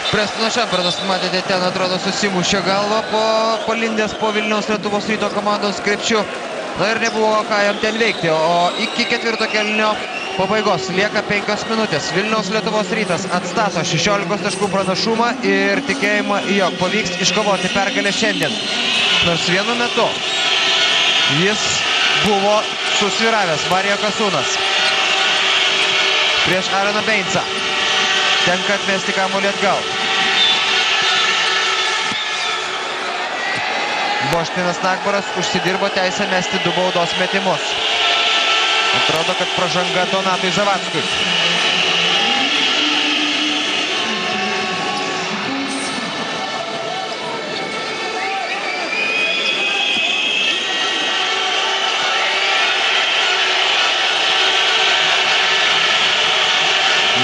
Prestonas Šempertas, matėte, ten atrodo susimušė galvą palindęs po Vilniaus Lietuvos Ryto komandos krepšiu. Na ir nebuvo ką jam ten veikti, o iki ketvirto kėlinio pabaigos lieka 5 minutės. Vilniaus Lietuvos Rytas atstato 16 taškų pranašumą ir tikėjimą, jog pavyks iškovoti pergalę šiandien. Nors vienu metu jis buvo susviravęs. Marijo Kasūnas prieš Aaroną Beincą. Tenka atmesti kamuolį atgal. Boštinas Nagbaras užsidirbo teisę mesti 2 baudos metimus. Atrodo, kad pražanga Donatui Zavatskui.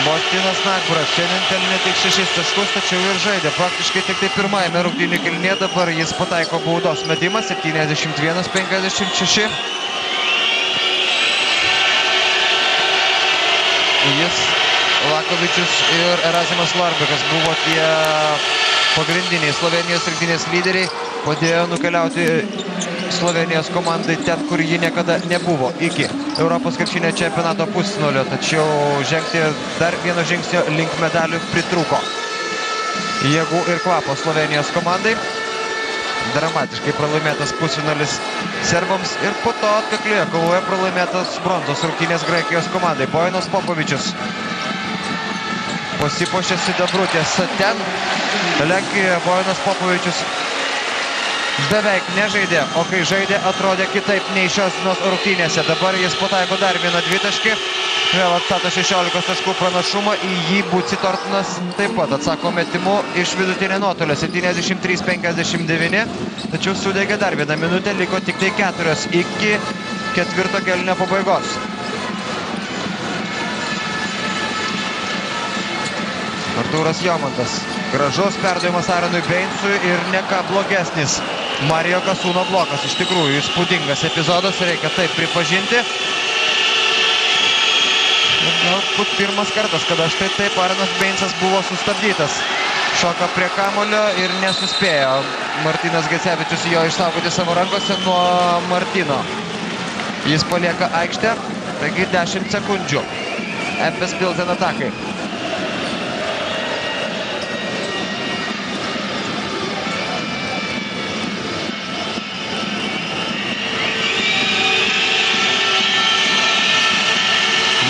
Boštinas Nagbaras šiandien pelnė tik 6 taškus, tačiau ir žaidė praktiškai tik tai pirmajame rungtynių kėlinyje. Dabar jis pataiko baudos metimą 71-56. Jis, Lakovičius ir Erazimas Larbekas buvo tie pagrindiniai Slovenijos rinktinės lyderiai, padėjo nukeliauti Slovenijos komandai ten, kur ji niekada nebuvo, iki Europos krepšinio čempionato pusfinalio, tačiau žengti dar vieno žingsnio link medalių pritrūko jėgų ir kvapo Slovenijos komandai. Dramatiškai pralaimėtas pusfinalis serbams ir po to atkaklioje kovoje pralaimėtas bronzos rungtynės Graikijos komandai. Bojanas Popovičius pasipuošė sidabru, tiesa ten Lenkijoje Bojanas Popovičius beveik nežaidė, o kai žaidė, atrodė kitaip nei šios dienos rungtynėse. Dabar jis pataiko dar vieną dvitaškį, vėl atstato 16 taškų pranašumą, į jį Buci Tortonas taip pat atsako metimu iš vidutinio nuotolio 73-59, tačiau sudegė dar vieną minutę, liko tik tai 4 iki ketvirto kėlinio pabaigos. Artūras Jomantas, gražus perdavimas Aaronui Beincui ir ne ką blogesnis Marijo Kasūno blokas. Iš tikrųjų įspūdingas epizodas, reikia taip pripažinti. Galbūt pirmas kartas, kada štai taip Aaronas Beincas buvo sustabdytas. Šoka prie kamulio ir nesuspėjo Martynas Gecevičius jo išsaugoti savo rankose nuo Martino. Jis palieka aikštę, taigi 10 sekundžių. Efes Pilsen atakai.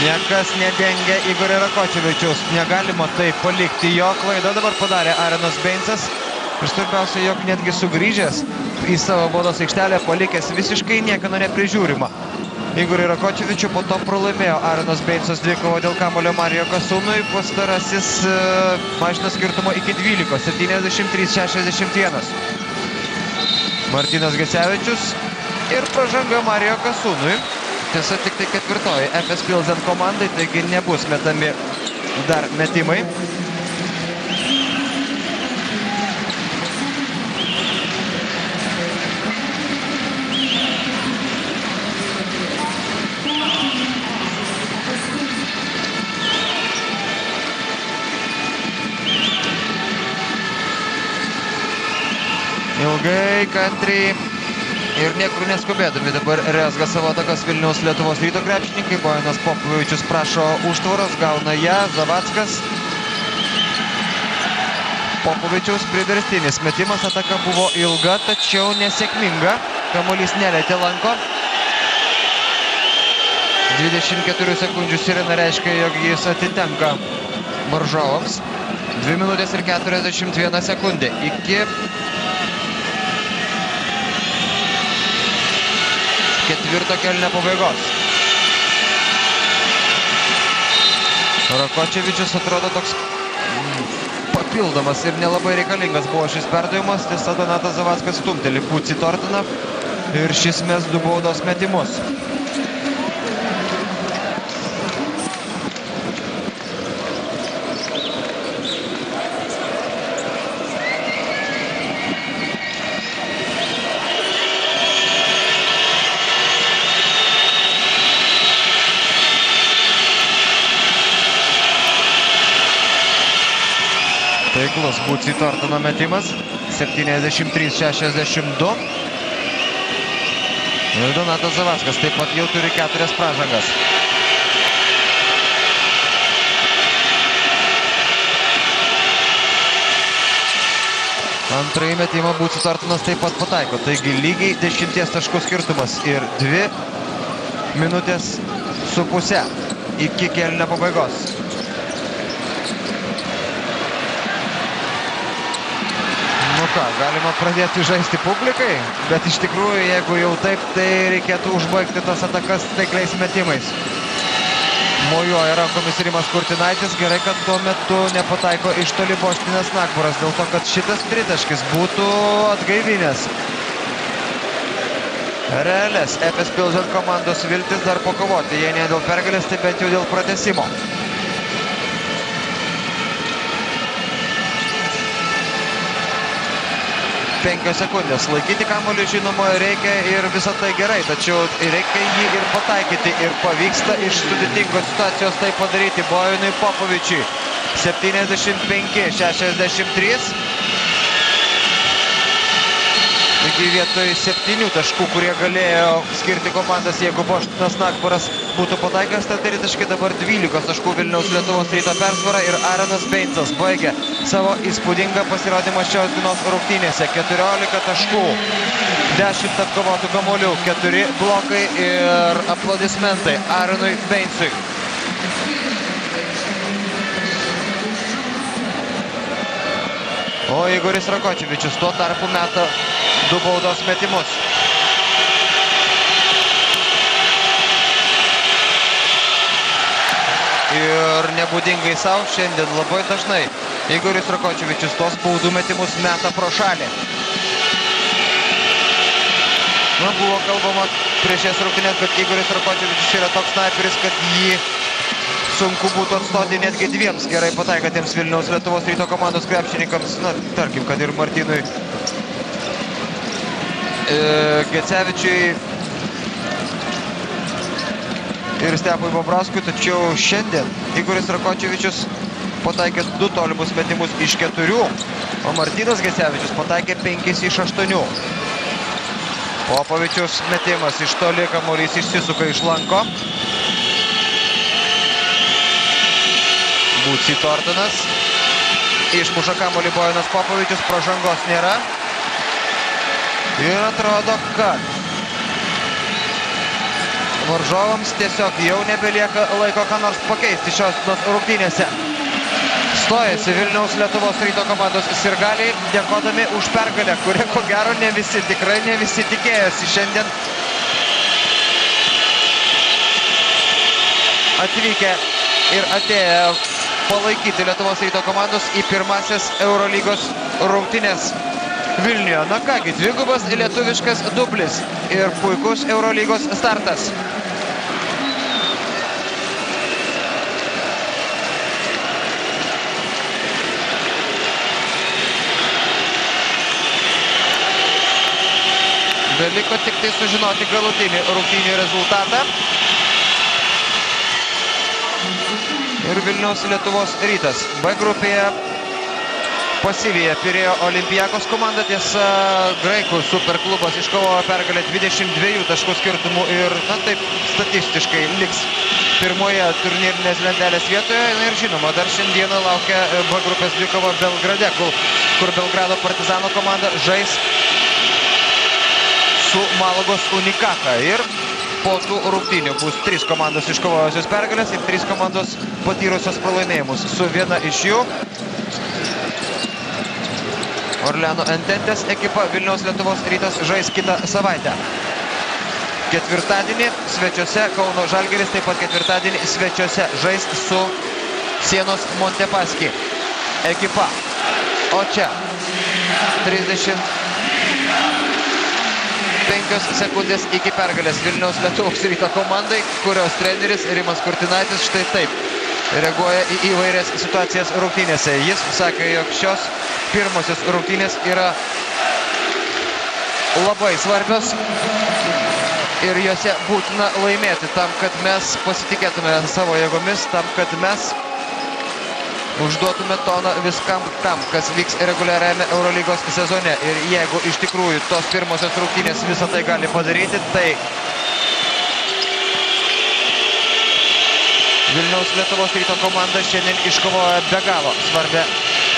Niekas nedengia Igorio Rakočevičiaus. Negalima taip palikti. Jo klaidą dabar padarė Aaronas Beincas. Ir svarbiausia, jog netgi sugrįžęs į savo baudos aikštelę, palikęs visiškai niekieno neprižiūrimą Igorį Rakočevičių, po to pralaimėjo Aaronas Beincas dvikovą dėl kamuolio Marijo Kasūnui. Pastarasis mažino skirtumą iki 12, 73-61. Martynas Gecevičius ir pražanga Marijo Kasūnui. Tiesa, tik tai ketvirtoji Efes Pilsen komandai, taigi nebus metami dar metimai. kantriai ir niekur neskubėdami dabar rezga savo atakas Vilniaus Lietuvos Ryto krepšininkai. Bojanas Popovičius prašo užtvaros, gauna ją Zavackas. Popovičiaus priverstinis metimas, ataka buvo ilga, tačiau nesėkminga. Kamuolys nelietė lanko. 24 sekundžių sirena reiškia, jog jis atitenka varžovams. 2 minutės ir 41 sekundė iki ketvirto kėlinio pabaigos. Rakočevičius atrodo toks papildomas ir nelabai reikalingas buvo šis perdavimas. Tiesa, Donatas Zavackas stumteli Pucį Tortoną ir šis mes 2 baudos metimus. Taiklus Pucį Tortono metimas, 73-62. Ir Donatas Zavackas taip pat jau turi 4 pražangas. Antrąjį metimą Pucį Tortonas taip pat pataiko, taigi lygiai 10 taškų skirtumas ir 2 minutės su puse iki kėlinio pabaigos. Nu ką, galima pradėti žaisti publikai, bet iš tikrųjų, jeigu jau taip, tai reikėtų užbaigti tas atakas taikliais metimais. Mojuoja rankomis Rimas Kurtinaitis, gerai, kad tuo metu nepataiko iš toli Boštinas Nagburas, dėl to, kad šitas tritaškis būtų atgaivinęs realias Efes Pilsen komandos viltis dar pakovoti, jei ne dėl pergalės, tai bent jau dėl pratęsimo. 5 sekundės. Laikyti kamuolį žinoma reikia ir visą tai gerai, tačiau reikia jį ir pataikyti ir pavyksta iš sudėtingos situacijos tai padaryti Bojanui Popovičiui. 75-63. Taigi vietoj 7 taškų, kurie galėjo skirti komandas, jeigu Boštinas Nagburas būtų pataikęs, tai tritaškai dabar 12 taškų Vilniaus Lietuvos Ryto persvara ir Aronas Beincas baigė savo įspūdingą pasirodymą šios dienos rungtynėse. 14 taškų, 10 atkovotų kamuolių, 4 blokai ir aplodismentai Aronui Beincui. O Igoris Rakočevičius tuo tarpu meta 2 baudos metimus. Ir nebūdingai savo šiandien labai dažnai Igoris Rakočevičius tos baudų metimus meta pro šalį. Na, buvo kalbama prieš šias rungtynes, kad Igoris Rakočevičius yra toks snaiperis, kad jį sunku būtų atstoti netgi 2 gerai pataikantiems Vilniaus Lietuvos Ryto komandos krepšininkams. Na, tarkim, kad ir Martynui Gecevičiui ir Stepui Bobrauskui, tačiau šiandien Igoris Rakočevičius pataikė 2 tolimus metimus iš 4, o Martynas Gecevičius pataikė 5 iš 8. Popovičius metimas iš toli, kamuolys išsisuka iš lanko. Pucį Tortonas. Išmuša kamuolį Bojanas Popovičius, pražangos nėra. Ir atrodo, kad varžovams tiesiog jau nebelieka laiko ką nors pakeisti šios rungtynėse. Stojasi Vilniaus Lietuvos Ryto komandos sirgaliai, dėkodami už pergalę, kurią ko gero ne visi, tikrai ne visi tikėjosi šiandien atvykę ir atėję palaikyti Lietuvos Ryto komandos į pirmasis Eurolygos rungtynės Vilniuje. Na kągi, 2 lietuviškas dublis ir puikus Eurolygos startas. Beliko tik tai sužinoti galutinį rungtynių rezultatą. Ir Vilniaus Lietuvos Rytas B grupėje pasivijo Pirėjo Olympiakos komanda. Tiesa, graikų superklubas iškovojo pergalę 22 taškų skirtumų ir, na taip, statistiškai liks pirmoje turnyrinės lentelės vietoje. Ir žinoma, dar šiandieną laukia B grupės dvikova Belgrade, kur Belgrado Partizano komanda žais su Malagos Unikaka. Ir po tų rungtynių bus 3 komandos iškovojusios pergalės ir 3 komandos patyrusios pralaimėjimus. Su viena iš jų Orleano Ententės ekipa Vilniaus Lietuvos Rytas žais kitą savaitę. Ketvirtadienį svečiuose Kauno Žalgiris, taip pat ketvirtadienį svečiuose žais su Sienos Montepaschi ekipa. O čia 35 sekundės iki pergalės Vilniaus Lietuvos Ryto komandai, kurios treneris Rimas Kurtinaitis štai taip reaguoja į įvairias situacijas rungtynėse. Jis sakė, jog šios pirmosios rungtynės yra labai svarbios ir jose būtina laimėti tam, kad mes pasitikėtume savo jėgomis, tam, kad mes užduotume toną viskam tam, kas vyks reguliariame Eurolygos sezone. Ir jeigu iš tikrųjų tos pirmosios rungtynės visą tai gali padaryti, tai Vilniaus Lietuvos Ryto komanda šiandien iškovoja be galo svarbę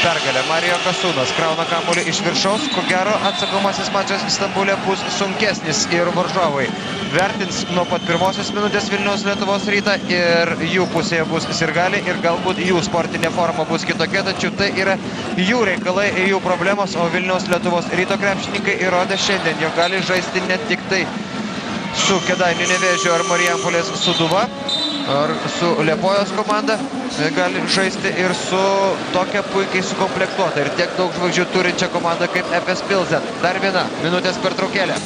pergalę. Marijo Kasūnas krauna kamuolį iš viršaus. Ko gero, atsakomasis mačas Stambule bus sunkesnis ir varžovai vertins nuo pat pirmosios minutės Vilniaus Lietuvos Rytą ir jų pusėje bus sirgaliai ir galbūt jų sportinė forma bus kitokia, tačiau tai yra jų reikalai ir jų problemos, o Vilniaus Lietuvos Ryto krepšininkai įrodė šiandien, jog gali žaisti ne tik tai su Kėdainių Nevėžio ar Marijampolės Sūduva ar su Liepojos komanda, gali žaisti ir su tokia puikiai sukomplektuota ir tiek daug žvaigždžių turinčia komanda kaip Efes Pilsen. Dar viena minutės pertraukėlė.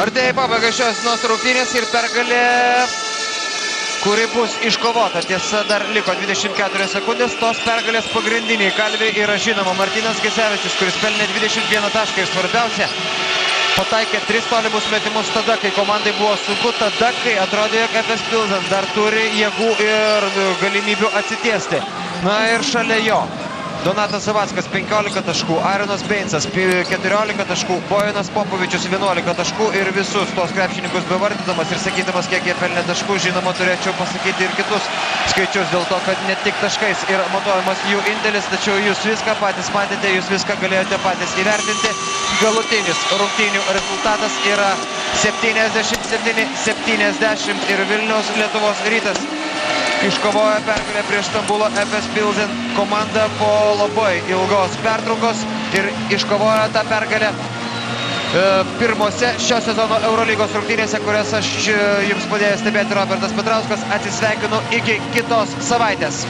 Artėja pabaiga šios rungtynės ir pergalė, kuri bus iškovota. Tiesa, dar liko 24 sekundės. Tos pergalės pagrindiniai kalviai yra žinoma Martynas Gecevičius, kuris pelnė 21 tašką ir svarbiausia, pataikė 3 tolimus metimus tada, kai komandai buvo sunku, tada, kai atrodė, jog Efes Pilsen dar turi jėgų ir galimybių atsitiesti. Na ir šalia jo Donatas Savackas 15 taškų, Aronas Beinsas 14 taškų, Bojanas Popovičius 11 taškų ir visus tos krepšininkus bevardydamas ir sakydamas, kiek jie pelnė taškų, žinoma, turėčiau pasakyti ir kitus skaičius, dėl to, kad ne tik taškais yra matuojamas jų indėlis, tačiau jūs viską patys matėte, jūs viską galėjote patys įvertinti. Galutinis rungtynių rezultatas yra 77-70 ir Vilniaus Lietuvos Rytas iškovojo pergalę prieš Stambulo Efes Pilsen komandą po labai ilgos pertraukos ir iškovojo tą pergalę pirmose šio sezono Eurolygos rungtynėse, kurias aš jums padėjau stebėti Robertas Petrauskas. Atsisveikinu iki kitos savaitės.